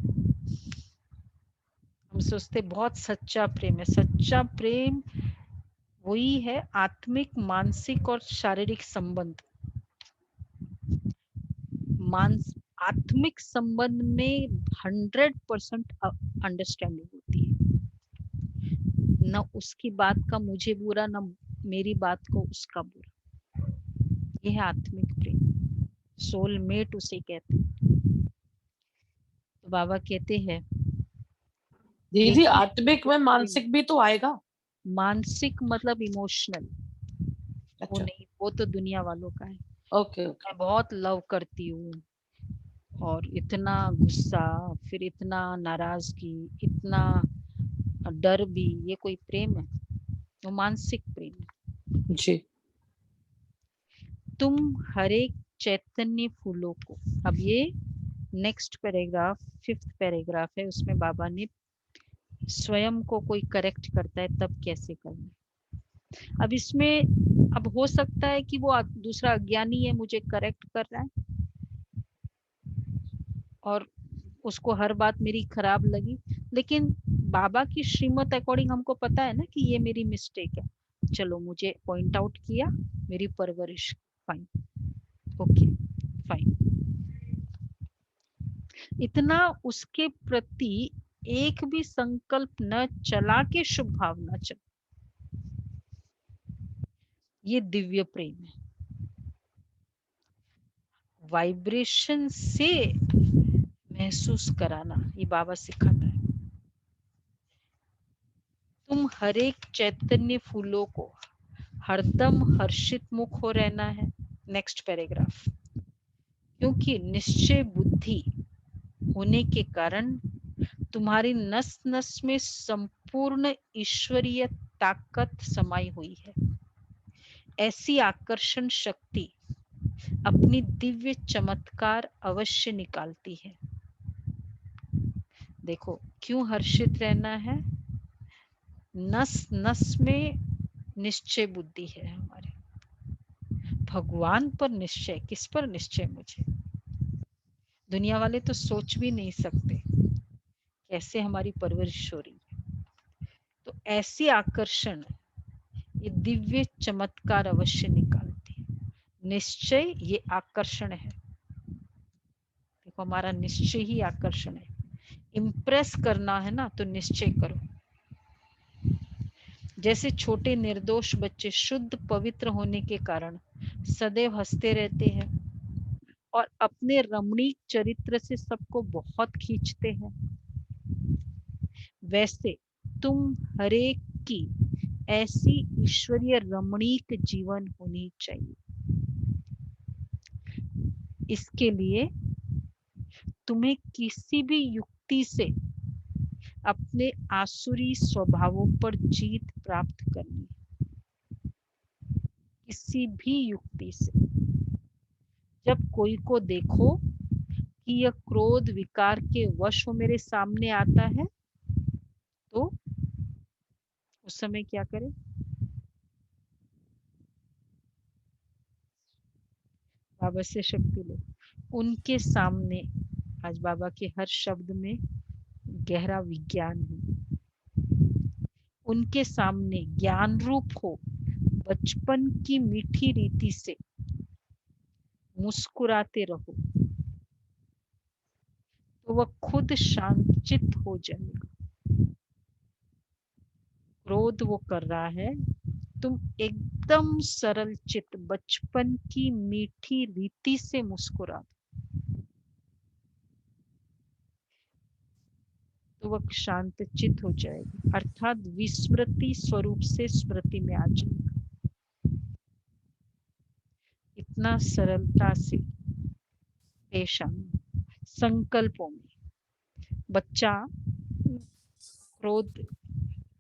हम सोचते बहुत सच्चा प्रेम है, सच्चा प्रेम वही है आत्मिक, मानसिक और शारीरिक संबंध। आत्मिक संबंध में 100% अंडरस्टैंडिंग होती है, न उसकी बात का मुझे बुरा, न मेरी बात को उसका बुरा। यह है आत्मिक प्रेम, सोलमेट उसे कहते हैं। तो बाबा कहते हैं दीदी आत्मिक में मानसिक भी तो आएगा। मानसिक मतलब इमोशनल, वो अच्छा, नहीं, वो तो दुनिया वालों का है। Okay okay. मैं बहुत लव करती हूँ और इतना गुस्सा, फिर इतना नाराजगी, इतना डर भी, ये कोई प्रेम है? वो मानसिक प्रेम है। जी। तुम हरेक चैतन्य फूलों को, अब ये नेक्स्ट पैराग्राफ, 5th पैराग्राफ है, उसमें बाबा ने स्वयं को कोई करेक्ट करता है तब कैसे करना। अब इसमें अब हो सकता है कि वो दूसरा अज्ञानी है, मुझे करेक्ट कर रहा है और उसको हर बात मेरी खराब लगी, लेकिन बाबा की श्रीमत अकॉर्डिंग हमको पता है ना कि ये मेरी मिस्टेक है, चलो मुझे पॉइंट आउट किया, मेरी परवरिश, फाइन, ओके फाइन। इतना उसके प्रति एक भी संकल्प न चला के शुभ भावना चल, ये दिव्य प्रेम है। वाइब्रेशन से महसूस कराना, ये बाबा सिखाता है। तुम हरेक चैतन्य फूलों को हरदम हर्षित मुख हो रहना है। नेक्स्ट पैराग्राफ, क्योंकि निश्चय बुद्धि होने के कारण तुम्हारी नस नस में संपूर्ण ईश्वरीय ताकत समाई हुई है। ऐसी आकर्षण शक्ति अपनी दिव्य चमत्कार अवश्य निकालती है। देखो क्यों हर्षित रहना है, नस नस में निश्चय बुद्धि है हमारे, भगवान पर निश्चय, किस पर निश्चय? मुझे दुनिया वाले तो सोच भी नहीं सकते कैसे हमारी परवरिश हो रही है। तो ऐसी आकर्षण ये दिव्य चमत्कार अवश्य निकालती है। निश्चय ये आकर्षण है, देखो हमारा निश्चय ही आकर्षण है। इम्प्रेस करना है ना तो निश्चय करो। जैसे छोटे निर्दोष बच्चे शुद्ध पवित्र होने के कारण सदैव हंसते रहते हैं और अपने रमणीक चरित्र से सबको बहुत खींचते हैं, वैसे तुम हरेक की ऐसी ईश्वरीय रमणीक जीवन होनी चाहिए। इसके लिए तुम्हें किसी भी युक्ति से अपने आसुरी स्वभावों पर जीत प्राप्त करनी है, किसी भी युक्ति से। जब कोई को देखो कि यह क्रोध विकार के वश हो मेरे सामने आता है, तो उस समय क्या करें? बाबा से शक्ति लो। उनके सामने आज बाबा के हर शब्द में गहरा विज्ञान है। उनके सामने ज्ञान रूप हो, बचपन की मीठी रीति से मुस्कुराते रहो तो वह खुद शांतचित्त हो जाएगा। क्रोध वो कर रहा है, तुम एकदम सरल चित्त बचपन की मीठी रीति से मुस्कुरा दो तो वह शांत चित्त हो जाएगी, अर्थात विस्मृति स्वरूप से स्मृति में आ जाएगा। इतना सरलता से पेश आना। संकल्पों में बच्चा क्रोध,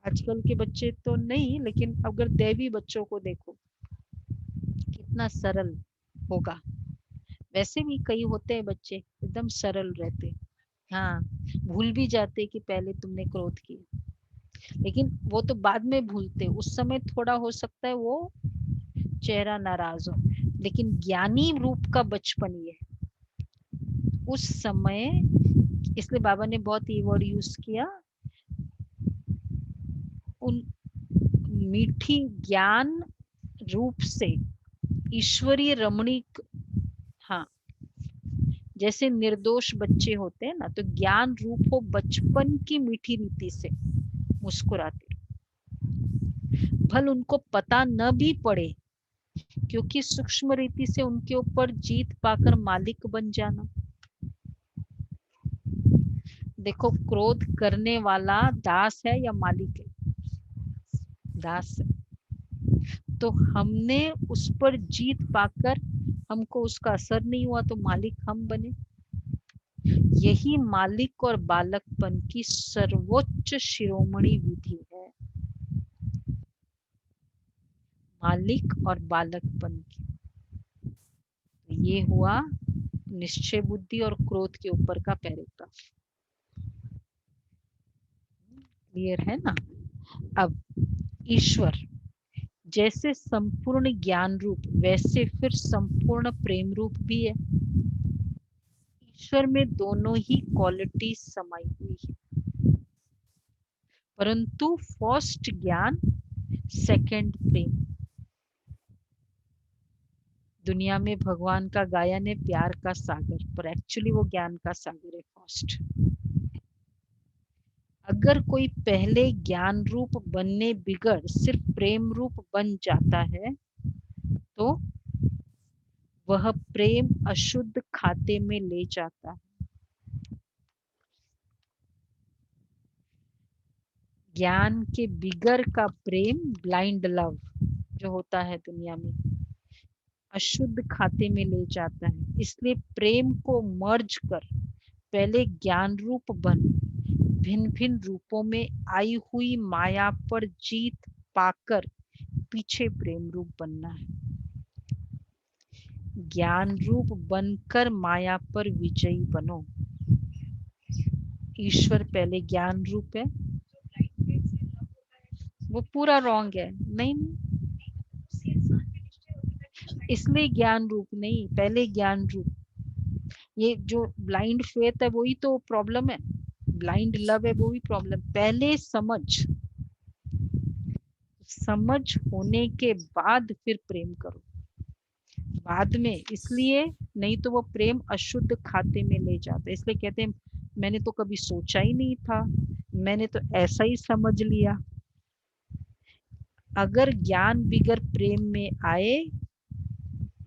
आजकल के बच्चे तो नहीं, लेकिन अगर दैवी बच्चों को देखो कितना सरल होगा। वैसे भी कई होते हैं बच्चे एकदम सरल रहते, हाँ, भूल भी जाते कि पहले तुमने क्रोध किया, लेकिन वो तो बाद में भूलते। उस समय थोड़ा हो सकता है वो चेहरा नाराज हो, लेकिन ज्ञानी रूप का बचपन ये उस समय, इसलिए बाबा ने बहुत ये वर्ड यूज किया, उन मीठी ज्ञान रूप से ईश्वरीय रमणीक, हाँ, जैसे निर्दोष बच्चे होते हैं ना, तो ज्ञान रूप हो बचपन की मीठी रीति से मुस्कुराते, भल उनको पता न भी पड़े, क्योंकि सूक्ष्म रीति से उनके ऊपर जीत पाकर मालिक बन जाना। देखो, क्रोध करने वाला दास है या मालिक है? दास है। तो हमने उस पर जीत पाकर, हमको उसका असर नहीं हुआ तो मालिक हम बने। यही मालिक और बालकपन की सर्वोच्च शिरोमणि विधि है, मालिक और बालकपन की। ये हुआ निश्चय बुद्धि और क्रोध के ऊपर का पैराग्राफ। क्लियर है ना? अब ईश्वर जैसे संपूर्ण ज्ञान रूप, वैसे फिर संपूर्ण प्रेम रूप भी है। ईश्वर में दोनों ही क्वालिटी समाई हुई है, परंतु फर्स्ट ज्ञान, सेकंड प्रेम। दुनिया में भगवान का गायन है प्यार का सागर, पर एक्चुअली वो ज्ञान का सागर है फर्स्ट। अगर कोई पहले ज्ञान रूप बनने बिगड़ सिर्फ प्रेम रूप बन जाता है तो वह प्रेम अशुद्ध खाते में ले जाता है। ज्ञान के बिगर का प्रेम, ब्लाइंड लव जो होता है दुनिया में, अशुद्ध खाते में ले जाता है। इसलिए प्रेम को मर्ज कर पहले ज्ञान रूप बन भिन्न भिन्न रूपों में आई हुई माया पर जीत पाकर पीछे प्रेम रूप बनना है। ज्ञान रूप बनकर माया पर विजयी बनो। ईश्वर पहले ज्ञान रूप है, वो पूरा रॉन्ग है। नहीं, इसलिए ज्ञान रूप नहीं, पहले ज्ञान रूप। ये जो ब्लाइंड फेथ है वही तो प्रॉब्लम है, ब्लाइंड लव है वो भी प्रॉब्लम। पहले समझ होने के बाद फिर प्रेम करो, बाद में। इसलिए नहीं तो वो प्रेम अशुद्ध खाते में ले जाता है। इसलिए कहते हैं मैंने तो कभी सोचा ही नहीं था, मैंने तो ऐसा ही समझ लिया। अगर ज्ञान बिगर प्रेम में आए,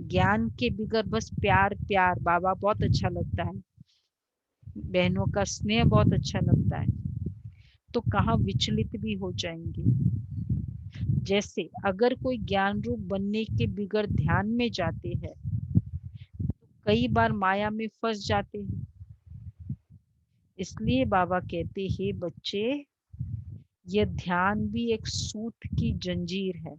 ज्ञान के बिगर बस प्यार प्यार, बाबा बहुत अच्छा लगता है, बहनों का स्नेह बहुत अच्छा लगता है, तो कहाँ विचलित भी हो जाएंगे। जैसे अगर कोई ज्ञान रूप बनने के बिगर ध्यान में जाते हैं तो कई बार माया में फंस जाते हैं। इसलिए बाबा कहते हैं बच्चे, यह ध्यान भी एक सूत की जंजीर है,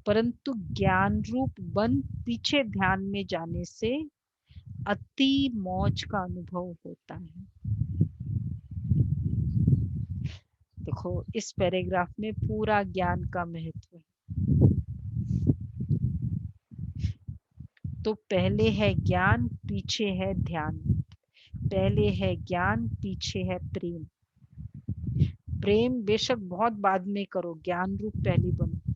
परंतु ज्ञान रूप बन पीछे ध्यान में जाने से अति मौज का अनुभव होता है। देखो, इस पैराग्राफ में पूरा ज्ञान का महत्व है। तो पहले है ज्ञान, पीछे है ध्यान। पहले है ज्ञान, पीछे है प्रेम। प्रेम बेशक बहुत बाद में करो, ज्ञान रूप पहले बनो।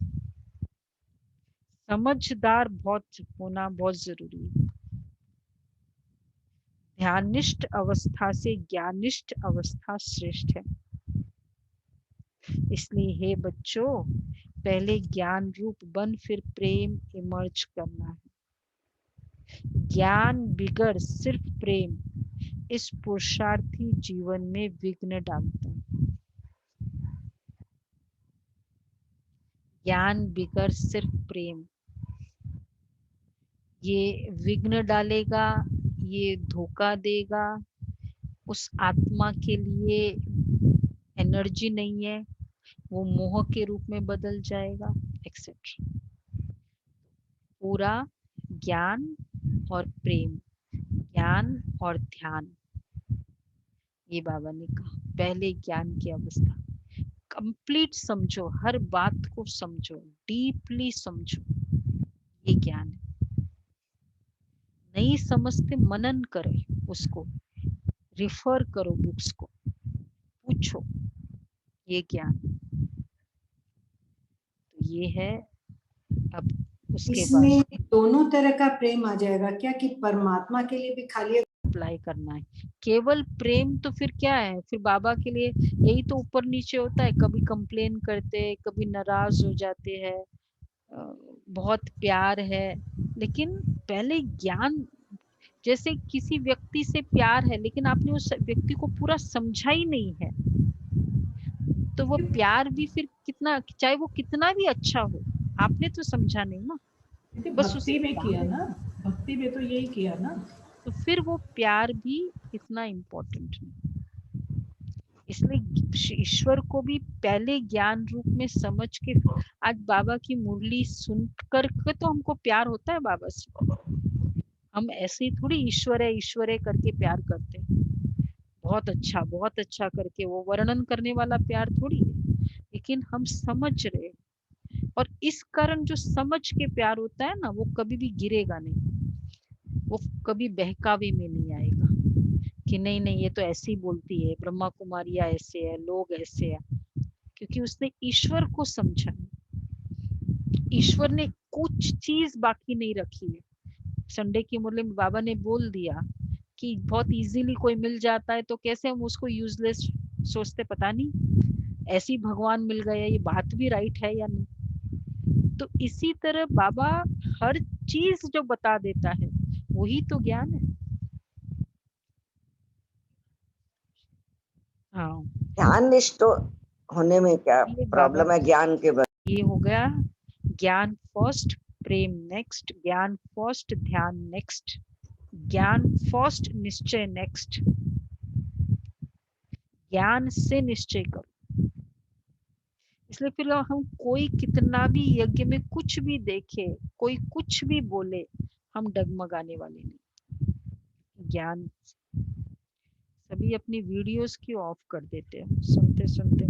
समझदार बहुत होना बहुत जरूरी है। ध्यानिष्ठ अवस्था से ज्ञानिष्ठ अवस्था श्रेष्ठ है। इसलिए हे बच्चों, पहले ज्ञान रूप बन फिर प्रेम इमर्ज करना है। ज्ञान बिगर सिर्फ प्रेम इस पुरुषार्थी जीवन में विघ्न डालता है। ज्ञान बिगर सिर्फ प्रेम ये विघ्न डालेगा, ये धोखा देगा, उस आत्मा के लिए एनर्जी नहीं है, वो मोह के रूप में बदल जाएगा, एक्सेट्रा। पूरा ज्ञान और प्रेम, ज्ञान और ध्यान, ये बाबा ने कहा पहले ज्ञान की अवस्था। कंप्लीट समझो, हर बात को समझो, डीपली समझो, ये ज्ञान है। नहीं समझते मनन करो, उसको रिफर करो, बुक्स को पूछो, ये ज्ञान। तो ये है। अब उसके बाद इसमें दोनों तरह का प्रेम आ जाएगा क्या, कि परमात्मा के लिए भी खाली अप्लाई करना है। केवल प्रेम तो फिर क्या है, फिर बाबा के लिए यही तो ऊपर नीचे होता है। कभी कंप्लेन करते हैं, कभी नाराज हो जाते हैं, बहुत प्यार है, लेकिन पहले ज्ञान। जैसे किसी व्यक्ति से प्यार है लेकिन आपने उस व्यक्ति को पूरा समझा ही नहीं है, तो वो प्यार भी फिर कितना, चाहे वो कितना भी अच्छा हो, आपने तो समझा नहीं ना, बस भक्ति में किया ना, भक्ति में तो यही किया ना, तो फिर वो प्यार भी इतना इम्पोर्टेंट नहीं। इसलिए ईश्वर को भी पहले ज्ञान रूप में समझ के, आज बाबा की मुरली सुन कर के तो हमको प्यार होता है बाबा से। हम ऐसे ही थोड़ी ईश्वर है करके प्यार करते हैं, बहुत अच्छा करके वो वर्णन करने वाला प्यार थोड़ी है, लेकिन हम समझ रहे। और इस कारण जो समझ के प्यार होता है ना, वो कभी भी गिरेगा नहीं, वो कभी बहकावे में नहीं आएगा कि नहीं ये तो ऐसे ही बोलती है, ब्रह्मा कुमारियां ऐसे है, लोग ऐसे है, क्योंकि उसने ईश्वर को समझा। ईश्वर ने कुछ चीज बाकी नहीं रखी है। संडे की मुरली में बाबा ने बोल दिया कि बहुत इजीली कोई मिल जाता है, तो कैसे हम उसको यूजलेस सोचते, पता नहीं ऐसी भगवान मिल गए, ये बात भी राइट है या नहीं। तो इसी तरह बाबा हर चीज जो बता देता है वही तो ज्ञान है। हाँ, ध्यान निष्ठ होने में क्या ये प्रॉब्लम है ज्ञान के बाद? ये हो गया ज्ञान फर्स्ट, प्रेम नेक्स्ट, ज्ञान फर्स्ट, ध्यान नेक्स्ट, ज्ञान फर्स्ट, निश्चय नेक्स्ट। ज्ञान से निश्चय करो। इसलिए फिर हम कोई कितना भी यज्ञ में कुछ भी देखे, कोई कुछ भी बोले, हम डगमगाने वाले नहीं। ज्ञान। सभी अपनी वीडियोस क्यों ऑफ कर देते हैं सुनते सुनते?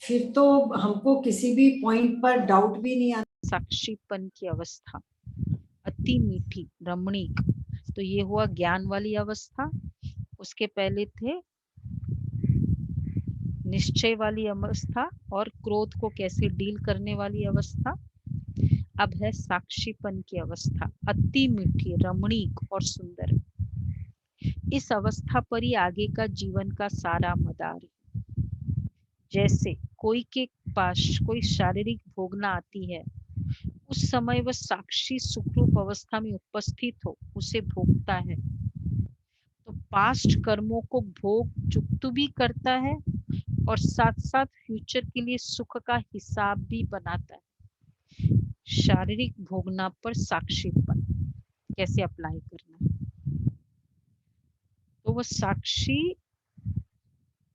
फिर तो हमको किसी भी पॉइंट पर डाउट भी नहीं आता। साक्षीपन की अवस्था अति मीठी रमणीक, तो ये हुआ ज्ञान वाली अवस्था। उसके पहले थे निश्चय वाली अवस्था और क्रोध को कैसे डील करने वाली अवस्था। अब है साक्षीपन की अवस्था, अति मीठी रमणीक और सुंदर। इस अवस्था पर ही आगे का जीवन का सारा मदार है। जैसे कोई के पास कोई शारीरिक भोगना आती है, उस समय वह साक्षी सुखरूप अवस्था में उपस्थित हो, उसे भोगता है। तो पास्ट कर्मों को भोग चुक्त भी करता है और साथ साथ फ्यूचर के लिए सुख का हिसाब भी बनाता है। शारीरिक भोगना पर साक्षीपन कैसे अप्लाई करना, तो वह साक्षी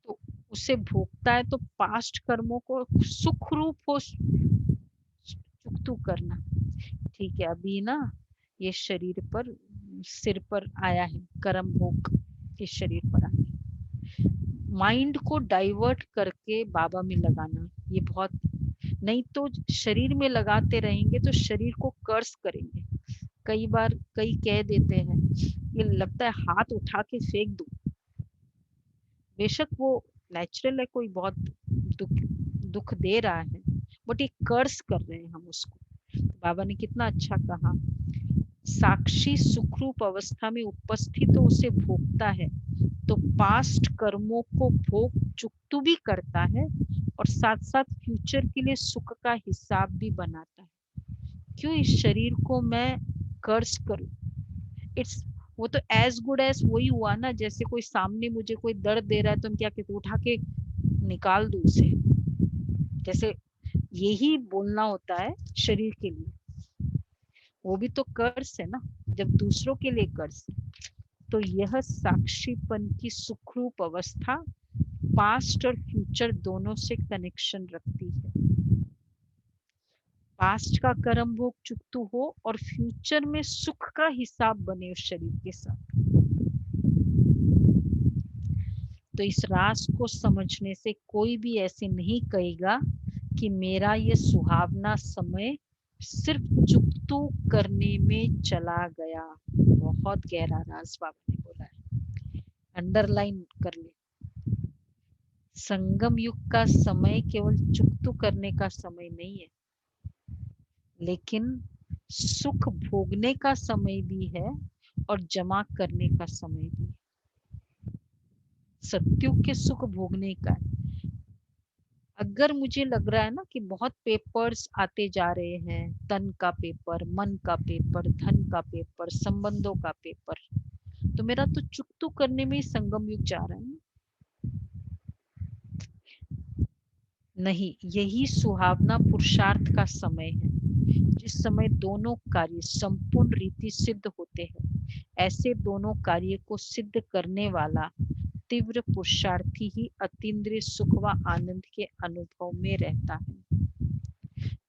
तो उसे भोगता है, तो पास्ट कर्मों को सुख रूप हो चुक्तु करना। ठीक है, अभी ना ये शरीर पर, सिर पर आया है, कर्म भोग इस शरीर पर आया है। माइंड को डाइवर्ट करके बाबा में लगाना, ये बहुत, नहीं तो शरीर में लगाते रहेंगे तो शरीर को कर्स करेंगे। कई बार कई कह देते हैं, ये लगता है हाथ उठा के फेंक दूं। बेशक वो नेचुरल है, कोई बहुत दुख दुख दे रहा है, बट ये कर्स कर रहे हैं हम उसको। बाबा ने कितना अच्छा कहा, साक्षी सुखरूप अवस्था में उपस्थित तो उसे भोगता है, तो पास्ट कर्मों को भोग चुकतू भी करता है और साथ साथ फ्यूचर के लिए सुख का हिसाब भी बनाता है। क्यों इस शरीर को मैं कर्ज करूं? इट्स वो तो एज गुड एज वही हुआ ना, जैसे कोई सामने मुझे कोई दर्द दे रहा है तो हम क्या कहते, उठा के निकाल दूं उसे। जैसे यही बोलना होता है शरीर के लिए, वो भी तो कर्ज है ना, जब दूसरों के लिए कर्ज। तो यह साक्षीपन की सुखरूप अवस्था पास्ट और फ्यूचर दोनों से कनेक्शन रखती है। पास्ट का कर्म भोग चुकतू हो और फ्यूचर में सुख का हिसाब बने उस शरीर के साथ। तो इस राज को समझने से कोई भी ऐसे नहीं कहेगा कि मेरा ये सुहावना समय सिर्फ चुकतू करने में चला गया। बहुत गहरा राज बाबा ने बोला है, अंडरलाइन कर ले। संगम युग का समय केवल चुकतू करने का समय नहीं है, लेकिन सुख भोगने का समय भी है और जमा करने का समय भी है। सत्युग के सुख भोगने का है। अगर मुझे लग रहा है ना कि बहुत पेपर्स आते जा रहे हैं, तन का पेपर, मन का पेपर, धन का पेपर, संबंधों का पेपर, तो मेरा तो चुकतू करने में ही संगम युग जा रहा है ना? नहीं, यही सुहावना पुरुषार्थ का समय है, जिस समय दोनों कार्य संपूर्ण रीति सिद्ध होते हैं। ऐसे दोनों कार्य को सिद्ध करने वाला तीव्र पुरुषार्थी ही अतीन्द्रिय सुख व आनंद के अनुभव में रहता है।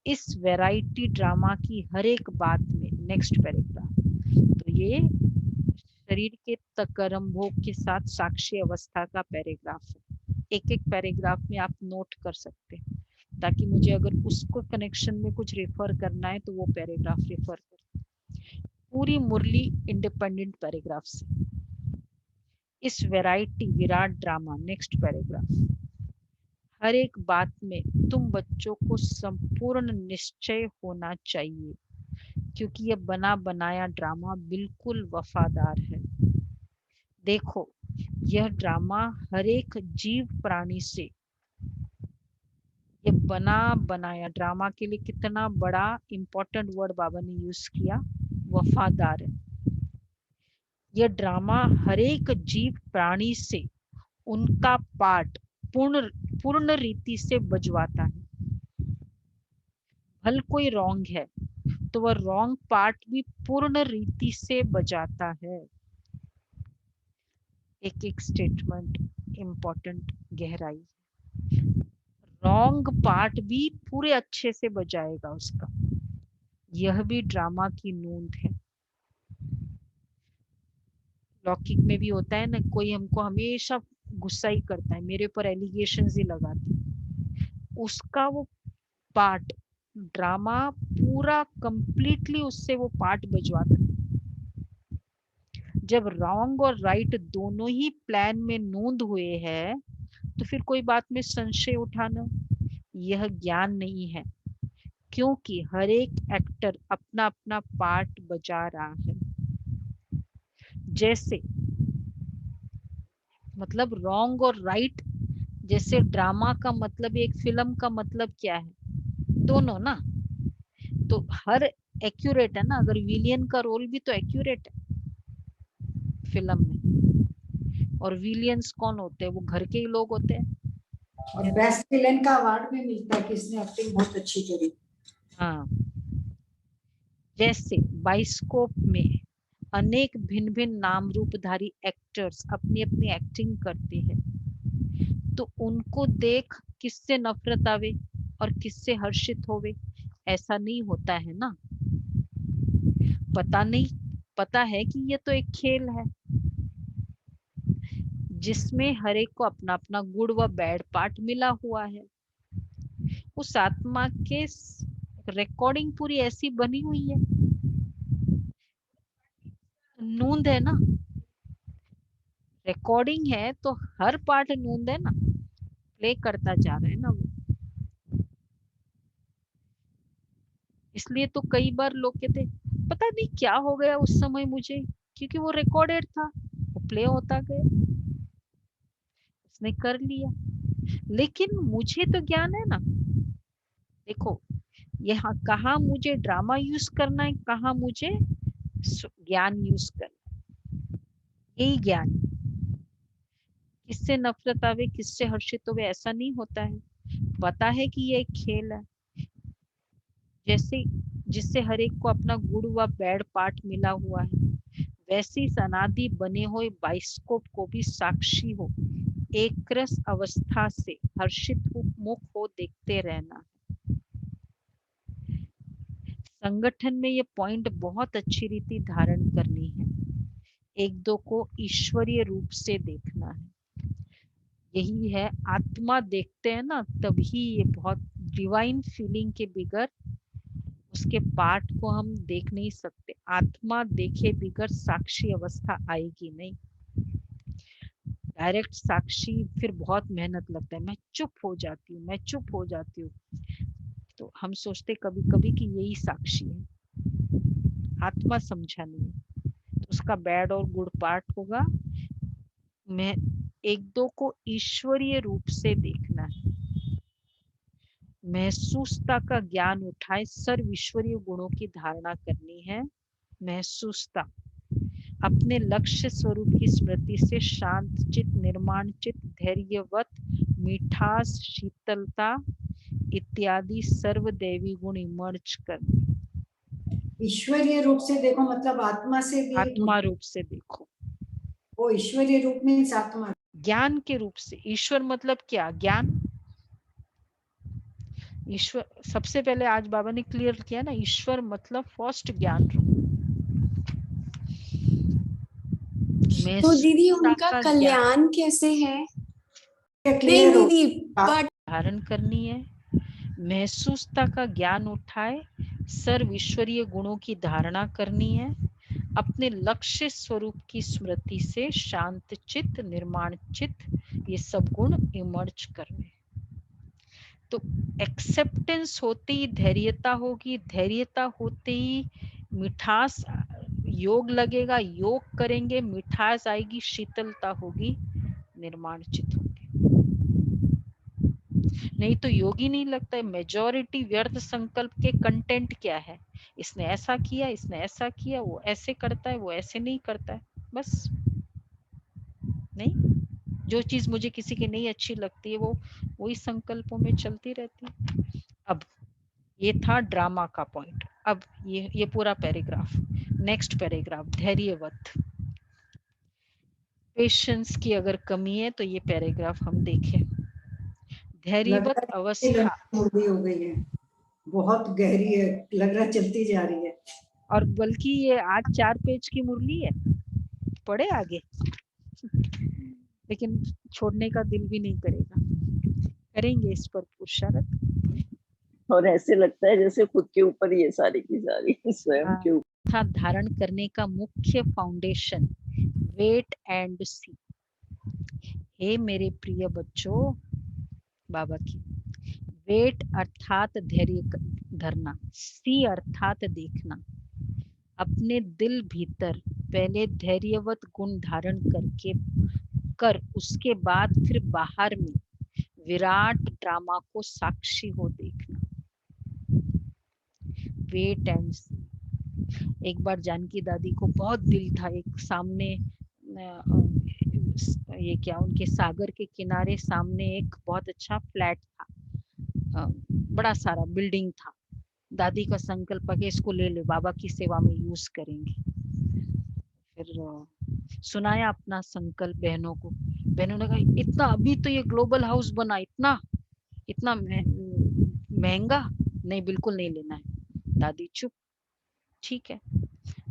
इस वैरायटी ड्रामा की हर एक बात में, नेक्स्ट पैराग्राफ, तो ये शरीर के कर्म भोग के साथ साक्षी अवस्था का पैराग्राफ है। एक एक पैराग्राफ में आप नोट कर सकते हैं, ताकि मुझे अगर उसको कनेक्शन में कुछ रेफर करना है तो वो पैराग्राफ रेफर कर। पूरी मुरली इंडिपेंडेंट पैराग्राफ से। इस वैरायटी विराट ड्रामा, नेक्स्ट पैराग्राफ, हर एक बात में तुम बच्चों को संपूर्ण निश्चय होना चाहिए, क्योंकि यह बना बनाया ड्रामा बिल्कुल वफादार है। देखो, यह ड्रामा हर एक जीव प्राणी से, ये बना बनाया ड्रामा के लिए कितना बड़ा इंपॉर्टेंट वर्ड बाबा ने यूज किया, वफादार है। यह ड्रामा हर एक जीव प्राणी से उनका पार्ट पूर्ण रीति से बजवाता है। भल कोई रॉन्ग है तो वह रॉन्ग पार्ट भी पूर्ण रीति से बजाता है। एक एक स्टेटमेंट इंपॉर्टेंट, गहराई। रॉन्ग पार्ट भी पूरे अच्छे से बजाएगा उसका। यह भी ड्रामा की नूंद है। लौकिक में भी होता है ना, कोई हमको हमेशा गुस्सा ही करता है, मेरे ऊपर एलिगेशंस ही लगाती है, उसका वो पार्ट ड्रामा पूरा कंप्लीटली उससे वो पार्ट बजवाता है। जब रॉन्ग और राइट दोनों ही प्लान में नूंद हुए हैं, तो फिर कोई बात में संशय उठाना यह ज्ञान नहीं है, क्योंकि हर एक एक्टर अपना अपना पार्ट बजा रहा है। जैसे मतलब रॉन्ग और राइट, जैसे ड्रामा का मतलब, एक फिल्म का मतलब क्या है, दोनों ना, तो हर एक्यूरेट है ना। अगर विलियन का रोल भी तो एक्यूरेट है फिल्म में, और विलियंस कौन होते हैं, वो घर के ही लोग होते हैं। और बेस्ट विलेन का अवार्ड भी मिलता है कि इसने एक्टिंग बहुत अच्छी करी। हाँ, जैसे बाइस्कोप में अनेक भिन्न भिन्न नाम रूपधारी एक्टर्स अपनी अपनी एक्टिंग करते हैं, तो उनको देख किससे नफरत आवे और किससे हर्षित होवे, ऐसा नहीं होता है ना। पता है कि ये तो एक खेल है, जिसमें हर एक को अपना अपना गुड व बैड पार्ट मिला हुआ है। उस आत्मा के रिकॉर्डिंग पूरी ऐसी बनी हुई है, नूंद है ना, रिकॉर्डिंग है तो हर पार्ट नूंद है ना, प्ले करता जा रहा है ना वो। इसलिए तो कई बार लोग कहते पता नहीं क्या हो गया उस समय मुझे, क्योंकि वो रिकॉर्डेड था, वो प्ले होता गया, उसने कर लिया। लेकिन मुझे तो ज्ञान है ना, देखो यहाँ कहाँ मुझे ड्रामा यूज करना है, कहाँ मुझे ज्ञान यूज करना है, यही ज्ञान। किससे नफरत आवे, किससे हर्षित होवे, ऐसा नहीं होता है। पता है कि ये एक खेल है, जैसे जिससे हर एक को अपना गुड व बैड पार्ट मिला हुआ है, वैसे ही अनादि बने हुए बाइस्कोप को भी साक्षी हो, एक रस अवस्था से हर्षित हो, मुख हो देखते रहना। संगठन में ये पॉइंट बहुत अच्छी रीति धारण करनी है। एक दो को ईश्वरीय रूप से देखना है, यही है आत्मा देखते हैं ना, तभी ये बहुत डिवाइन फीलिंग के बिगर उसके पार्ट को हम देख नहीं सकते। आत्मा देखे बिगर साक्षी अवस्था आएगी नहीं। डायरेक्ट साक्षी फिर बहुत मेहनत लगता है, मैं चुप हो जाती हूँ, मैं चुप हो जाती हूँ। तो हम सोचते कभी कभी कि यही साक्षी है, आत्मा समझा नहीं। तो उसका बैड और गुड पार्ट होगा। मैं एक दो को ईश्वरीय रूप से देखना है, महसूसता का ज्ञान उठाए, सर्व ईश्वरीय गुणों की धारणा करनी है। महसूसता अपने लक्ष्य स्वरूप की स्मृति से शांत चित, निर्माण चित, धैर्यवत, मिठास, शीतलता इत्यादि सर्व दैवी गुण इमर्ज करने। ईश्वरीय रूप से देखो मतलब आत्मा से भी, आत्मा रूप से देखो, वो ईश्वरीय रूप में आत्मा, ज्ञान के रूप से। ईश्वर मतलब क्या? ज्ञान। ईश्वर सबसे पहले आज बाबा ने क्लियर किया ना, ईश्वर मतलब फर्स्ट ज्ञान रूप। तो दीदी उनका कल्याण कैसे है? नहीं क्लियर हो दीदी, बट धारण करनी है, महसूसता का ज्ञान उठाए, सर्व ईश्वरीय गुणों की धारणा करनी है, अपने लक्ष्य स्वरूप की स्मृति से शांत चित्त, निर्माण चित्त, ये सब गुण इमर्ज करने। तो एक्सेप्टेंस होते ही धैर्यता होगी, धैर्यता होते ही मिठास, योग लगेगा, योग करेंगे, मिठास आएगी, शीतलता होगी, निर्माण चित्त होंगे। नहीं तो योगी नहीं लगता है। मेजॉरिटी व्यर्थ संकल्प के कंटेंट क्या है? इसने ऐसा किया, इसने ऐसा किया, वो ऐसे करता है, वो ऐसे नहीं करता है, बस। नहीं, जो चीज मुझे किसी की नहीं अच्छी लगती है, वो वही संकल्पों में चलती रहती है। अब ये था ड्रामा का पॉइंट। अब ये पूरा पैराग्राफ, नेक्स्ट पैराग्राफ, धैर्यवत। पेशेंस की अगर कमी है तो ये पैराग्राफ हम देखें। धैर्यवत अवस्था हो गई है, बहुत गहरी है, लग रहा चलती जा रही है। और बल्कि ये आज 4 पेज की मुरली है, पढ़े आगे, लेकिन छोड़ने का दिल भी नहीं करेगा। करेंगे इस पर पुरुषार्थ। और ऐसे लगता है जैसे खुद के ऊपर ये सारी की सारी स्वयं के ऊपर था धारण करने का मुख्य फाउंडेशन, वेट एंड सी। हे मेरे प्रिय बच्चों, बाबा की वेट अर्थात धैर्य धरना, सी अर्थात देखना। अपने दिल भीतर पहले धैर्यवत गुण धारण कर उसके बाद फिर बाहर में विराट ड्रामा को साक्षी हो देखना। वेट एंड सी। एक बार जानकी दादी को बहुत दिल था, एक सामने ये क्या, उनके सागर के किनारे सामने एक बहुत अच्छा फ्लैट था, बड़ा सारा बिल्डिंग था। दादी का संकल्प है कि इसको ले ले, बाबा की सेवा में यूज करेंगे। फिर सुनाया अपना संकल्प बहनों को। बहनों ने कहा इतना, अभी तो ये ग्लोबल हाउस बना, इतना महंगा, नहीं बिल्कुल नहीं लेना है। दादी चुप, ठीक है।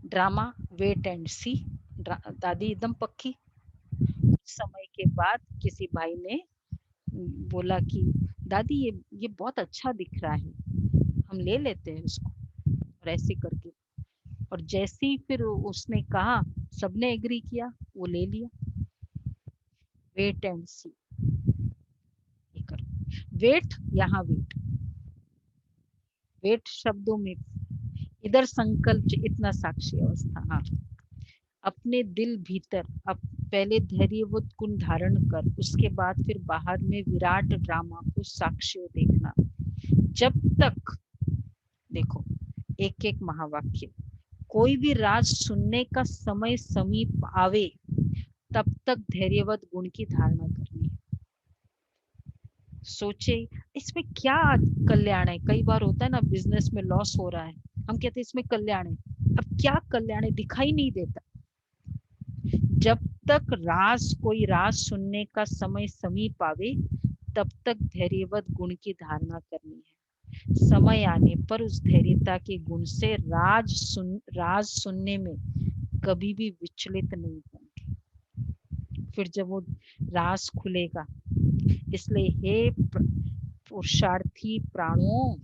ड्रामा, वेट एंड सी। दादी एकदम पक्की। समय के बाद किसी भाई ने बोला कि दादी ये बहुत अच्छा दिख रहा है, हम ले लेते हैं उसको, और ऐसे करके। और जैसे ही फिर उसने कहा सबने एग्री किया, वो ले लिया। वेट एंड सी, ये करो। वेट, यहाँ वेट, वेट शब्दों में इधर संकल्प, इतना साक्षी अवस्था। हाँ, अपने दिल भीतर अब पहले धैर्यवत गुण धारण कर, उसके बाद फिर बाहर में विराट ड्रामा को साक्षियों देखना। जब तक, देखो एक एक महावाक्य, कोई भी राज सुनने का समय समीप आवे तब तक धैर्यवत गुण की धारणा करनी है। सोचे इसमें क्या कल्याण है। कई बार होता है ना, बिजनेस में लॉस हो रहा है, हम कहते हैं इसमें कल्याण है। अब क्या कल्याण है, दिखाई नहीं देता। जब तक कोई राज सुनने का समय समीप आवे तब तक धैर्यवत गुण की धारणा करनी है। समय आने पर उस धैर्यता के गुण से राज सुनने में कभी भी विचलित नहीं होंगे। फिर जब वो राज खुलेगा, इसलिए हे पुरुषार्थी प्राणों,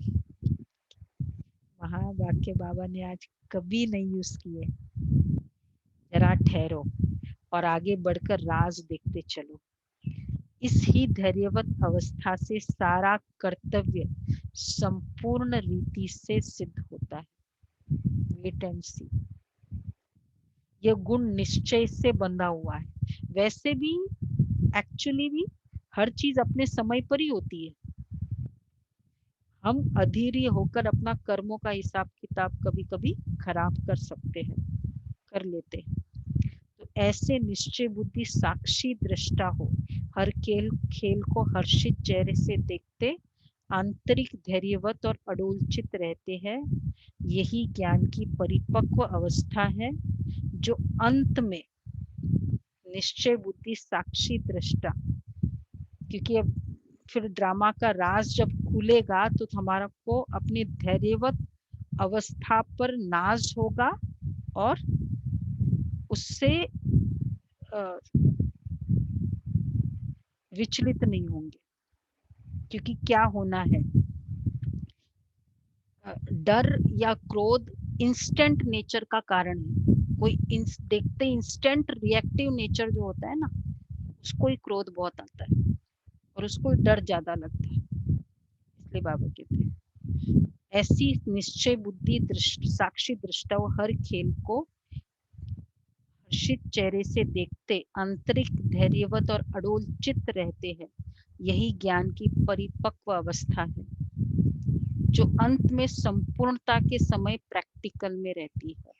महावाक्य बाबा ने आज कभी नहीं यूज किए। जरा ठहरो और आगे बढ़कर राज देखते चलो। इस ही धैर्यवत अवस्था से सारा कर्तव्य संपूर्ण रीति से सिद्ध होता है। वेट एंड सी, यह गुण निश्चय से बंधा हुआ है। वैसे भी एक्चुअली भी हर चीज अपने समय पर ही होती है। हम अधीर होकर अपना कर्मों का हिसाब किताब कभी कभी खराब कर सकते हैं, कर लेते हैं। तो ऐसे निश्चय बुद्धि साक्षी दृष्टा हो, हर खेल को हर्षित चेहरे से देखते आंतरिक धैर्यवत और अडोलचित रहते हैं। यही ज्ञान की परिपक्व अवस्था है, जो अंत में निश्चय बुद्धि साक्षी दृष्टा, क्योंकि अब फिर ड्रामा का राज जब खुलेगा तो हमारा को अपनी धैर्यवत अवस्था पर नाज होगा और उससे विचलित नहीं होंगे। क्योंकि क्या होना है, डर या क्रोध इंस्टेंट नेचर का कारण है। कोई देखते इंस्टेंट रिएक्टिव नेचर जो होता है ना, उसको ही क्रोध बहुत आता है और उसको डर ज्यादा लगता है। इसलिए बाबा कहते हैं ऐसी निश्चय बुद्धि साक्षी दृष्टा हर खेल को हर्षित चेहरे से देखते आंतरिक धैर्यवत और अडोल चित्त रहते हैं। यही ज्ञान की परिपक्व अवस्था है, जो अंत में संपूर्णता के समय प्रैक्टिकल में रहती है।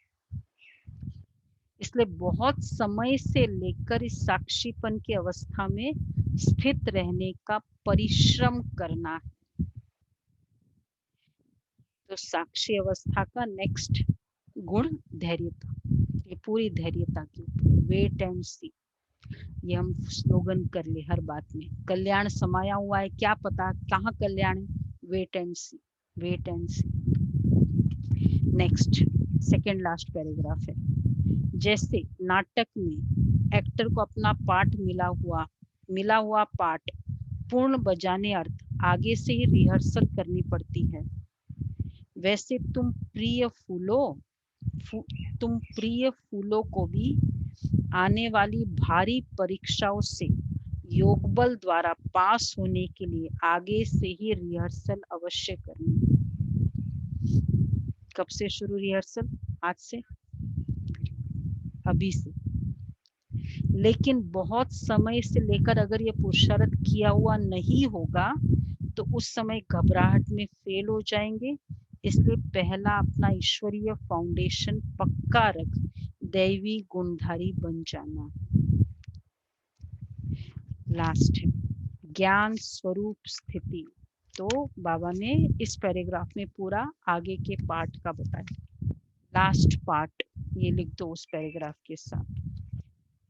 इसलिए बहुत समय से लेकर इस साक्षीपन की अवस्था में स्थित रहने का परिश्रम करना है। तो साक्षी अवस्था का नेक्स्ट गुण धैर्यता, ये पूरी धैर्यता के ऊपर। वेट एंड सी, ये हम स्लोगन कर ले हर बात में। कल्याण समाया हुआ है, क्या पता कहाँ कल्याण है। Wait and see, wait and see. Next second last paragraph है। जैसे नाटक में एक्टर को अपना पार्ट मिला हुआ पार्ट पूर्ण बजाने अर्थ आगे से ही रिहर्सल करनी पड़ती है, वैसे तुम प्रिय फूलों को भी आने वाली भारी परीक्षाओं से योग बल द्वारा पास होने के लिए आगे से ही रिहर्सल अवश्य करनी। कब से शुरू रिहर्सल? आज से, अभी से। लेकिन बहुत समय से लेकर अगर ये पुरुषार्थ किया हुआ नहीं होगा तो उस समय घबराहट में फेल हो जाएंगे। इसलिए पहला अपना ईश्वरीय फाउंडेशन पक्का रख दैवी गुणधारी बन जाना। लास्ट है ज्ञान स्वरूप स्थिति। तो बाबा ने इस पैराग्राफ में पूरा आगे के पार्ट का बताया। लास्ट पार्ट ये लिख दो उस पैराग्राफ के साथ।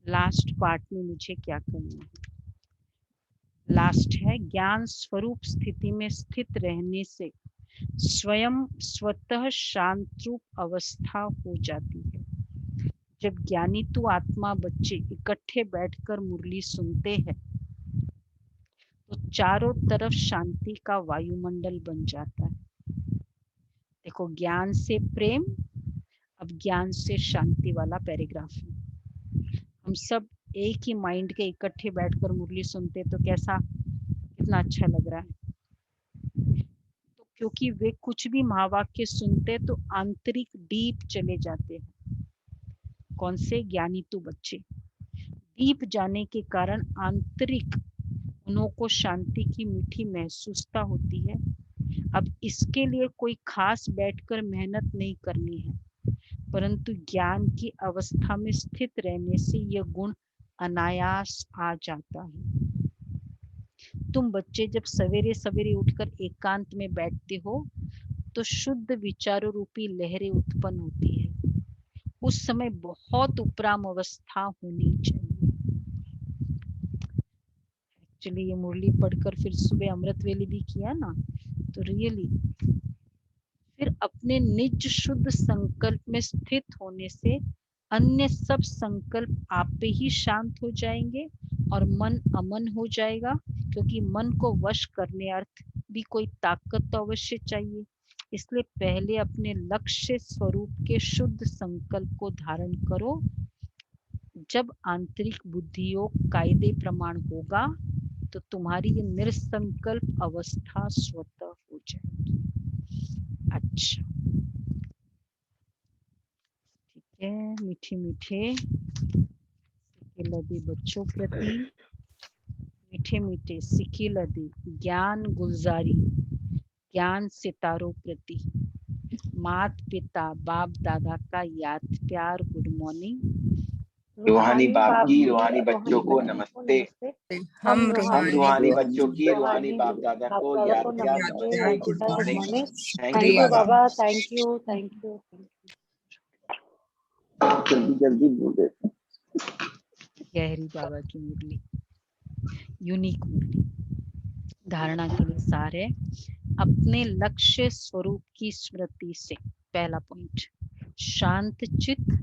लास्ट पार्ट में मुझे क्या करना है? लास्ट है ज्ञान स्वरूप स्थिति में स्थित रहने से स्वयं स्वतः शांत रूप अवस्था हो जाती है। जब ज्ञानी तू आत्मा बच्चे इकट्ठे बैठकर मुरली सुनते हैं तो चारों तरफ शांति का वायुमंडल बन जाता है। देखो, ज्ञान से प्रेम, अब ज्ञान से शांति वाला पैराग्राफ है। हम सब एक ही माइंड के इकट्ठे बैठकर मुरली सुनते तो कैसा, कितना अच्छा लग रहा है। तो क्योंकि वे कुछ भी महावाक्य सुनते तो आंतरिक डीप चले जाते हैं। कौन से? ज्ञानी तो बच्चे। डीप जाने के कारण आंतरिक उनको शांति की मीठी महसूसता होती है। अब इसके लिए कोई खास बैठकर मेहनत नहीं करनी है, परंतु ज्ञान की अवस्था में स्थित रहने से यह गुण अनायास आ जाता है। तुम बच्चे जब सवेरे सवेरे उठकर एकांत में बैठते हो तो शुद्ध विचारों रूपी लहरें उत्पन्न होती है। उस समय बहुत उपराम अवस्था होनी चाहिए। एक्चुअली ये मुरली पढ़कर फिर सुबह अमृत वेले भी किया ना, तो रियली फिर अपने निज शुद्ध संकल्प में स्थित होने से अन्य सब संकल्प आप ही शांत हो जाएंगे और मन अमन हो जाएगा, क्योंकि मन को वश करने अर्थ भी कोई ताकत तो अवश्य चाहिए। इसलिए पहले अपने लक्ष्य स्वरूप के शुद्ध संकल्प को धारण करो। जब आंतरिक बुद्धि योग कायदे प्रमाण होगा तो तुम्हारी ये निरसंकल्प अवस्था स्वतः हो जाएगी। अच्छा, ठीक है। मीठे मीठे लदे बच्चों प्रति, मीठे मीठे सिक्के लदे ज्ञान गुलजारी ज्ञान सितारों प्रति, मात पिता बाप दादा का याद प्यार गुड मॉर्निंग। रूहानी बाप की रूहानी बच्चों को नमस्ते। हम रूहानी बच्चों की रूहानी बाप दादा को याद प्यार नमस्ते, good morning. Thank you Baba. Thank you, thank you. जल्दी जल्दी बोले। गहरी बाबा की मुरली, यूनिक मुरली। धारणा के लिए सार है, अपने लक्ष्य स्वरूप की स्मृति से। पहला पॉइंट, शांत चित्त,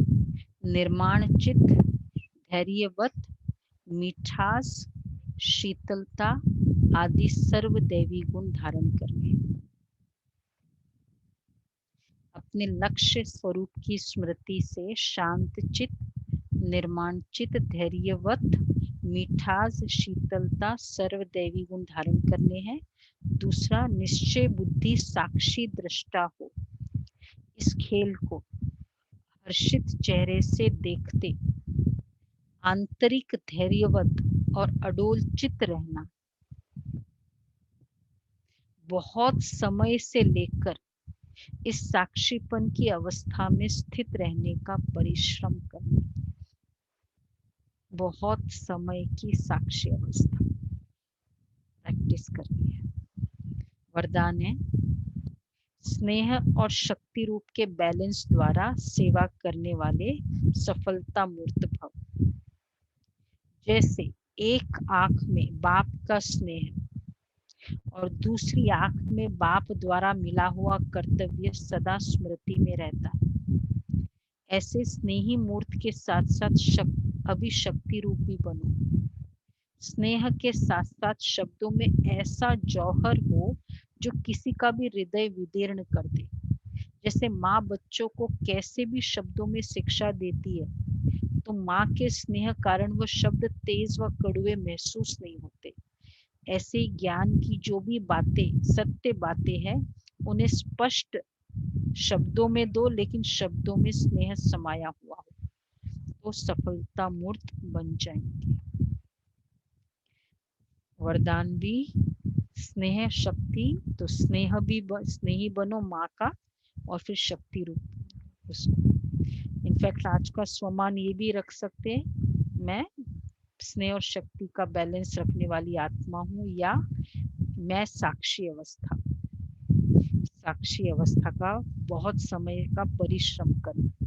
निर्माण चित्त, धैर्यवत, मिठास, शीतलता आदि सर्व दैवी गुण धारण करने। अपने लक्ष्य स्वरूप की स्मृति से शांत चित्त, निर्माण चित्त, धैर्यवत, मिठास, शीतलता सर्व दैवी गुण धारण करने हैं। दूसरा, निश्चय बुद्धि साक्षी दृष्टा हो। इस खेल को हर्षित चेहरे से देखते आंतरिक धैर्यवत और अडोल चित्त रहना। बहुत समय से लेकर इस साक्षीपन की अवस्था में स्थित रहने का परिश्रम करना। बहुत समय की साक्षी अवस्था प्रैक्टिस करनी है। वरदान है, स्नेह और शक्ति रूप के बैलेंस द्वारा सेवा करने वाले सफलता मूर्त भव। जैसे एक आंख में बाप का स्नेह और दूसरी आंख में बाप द्वारा मिला हुआ कर्तव्य सदा स्मृति में रहता है, ऐसे स्नेही मूर्त के साथ साथ अभिशक्ति रूपी बनो। स्नेह के साथ साथ शब्दों में ऐसा जौहर हो जो किसी का भी हृदय विदीर्ण कर दे। जैसे माँ बच्चों को कैसे भी शब्दों में शिक्षा देती है, तो माँ के स्नेह कारण वह शब्द तेज व कड़वे महसूस नहीं होते। ऐसे ही ज्ञान की जो भी बातें सत्य बातें हैं, उन्हें स्पष्ट शब्दों में दो, लेकिन शब्दों में स्नेह समाया हुआ हो, तो सफलता मूर्त बन जाएंगे। वरदान भी स्नेह शक्ति, तो स्नेह भी स्नेही बनो माँ का, और फिर शक्ति रूप उसको। इनफैक्ट आज का स्वमान ये भी रख सकते हैं, मैं स्नेह और शक्ति का बैलेंस रखने वाली आत्मा हूँ, या मैं साक्षी अवस्था। साक्षी अवस्था का बहुत समय का परिश्रम करना।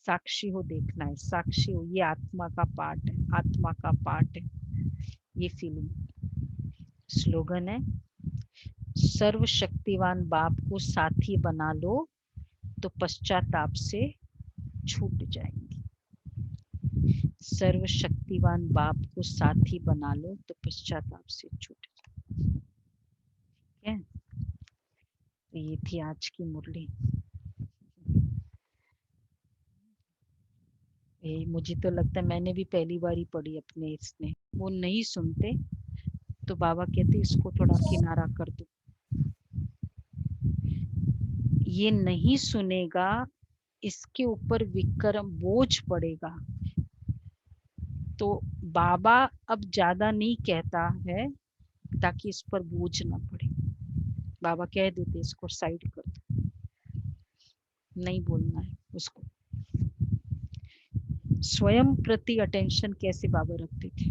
साक्षी हो देखना है, साक्षी हो, ये आत्मा का पार्ट है, आत्मा का पार्ट है, ये फीलिंग। स्लोगन है, सर्वशक्तिवान बाप को साथी बना लो तो पश्चाताप से छूट जाएंगे। सर्वशक्तिवान बाप को साथी बना लो तो पश्चाताप से छूट जाएंगे। ठीक है, तो ये थी आज की मुरली। मुझे तो लगता है मैंने भी पहली बार ही पढ़ी अपने इसमें। वो नहीं सुनते तो बाबा कहते इसको थोड़ा किनारा कर दो। ये नहीं सुनेगा, इसके ऊपर विक्रम बोझ पड़ेगा। तो बाबा अब ज्यादा नहीं कहता है ताकि इस पर बोझ ना पड़े। बाबा कह देते इसको साइड कर दो, नहीं बोलना है उसको। स्वयं प्रति अटेंशन कैसे बाबा रखते थे,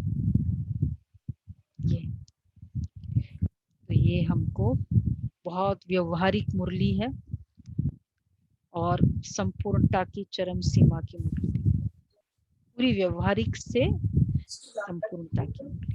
तो ये हमको बहुत व्यवहारिक मुरली है और संपूर्णता की चरम सीमा की मुरली, पूरी व्यवहारिक से संपूर्णता की मुरली।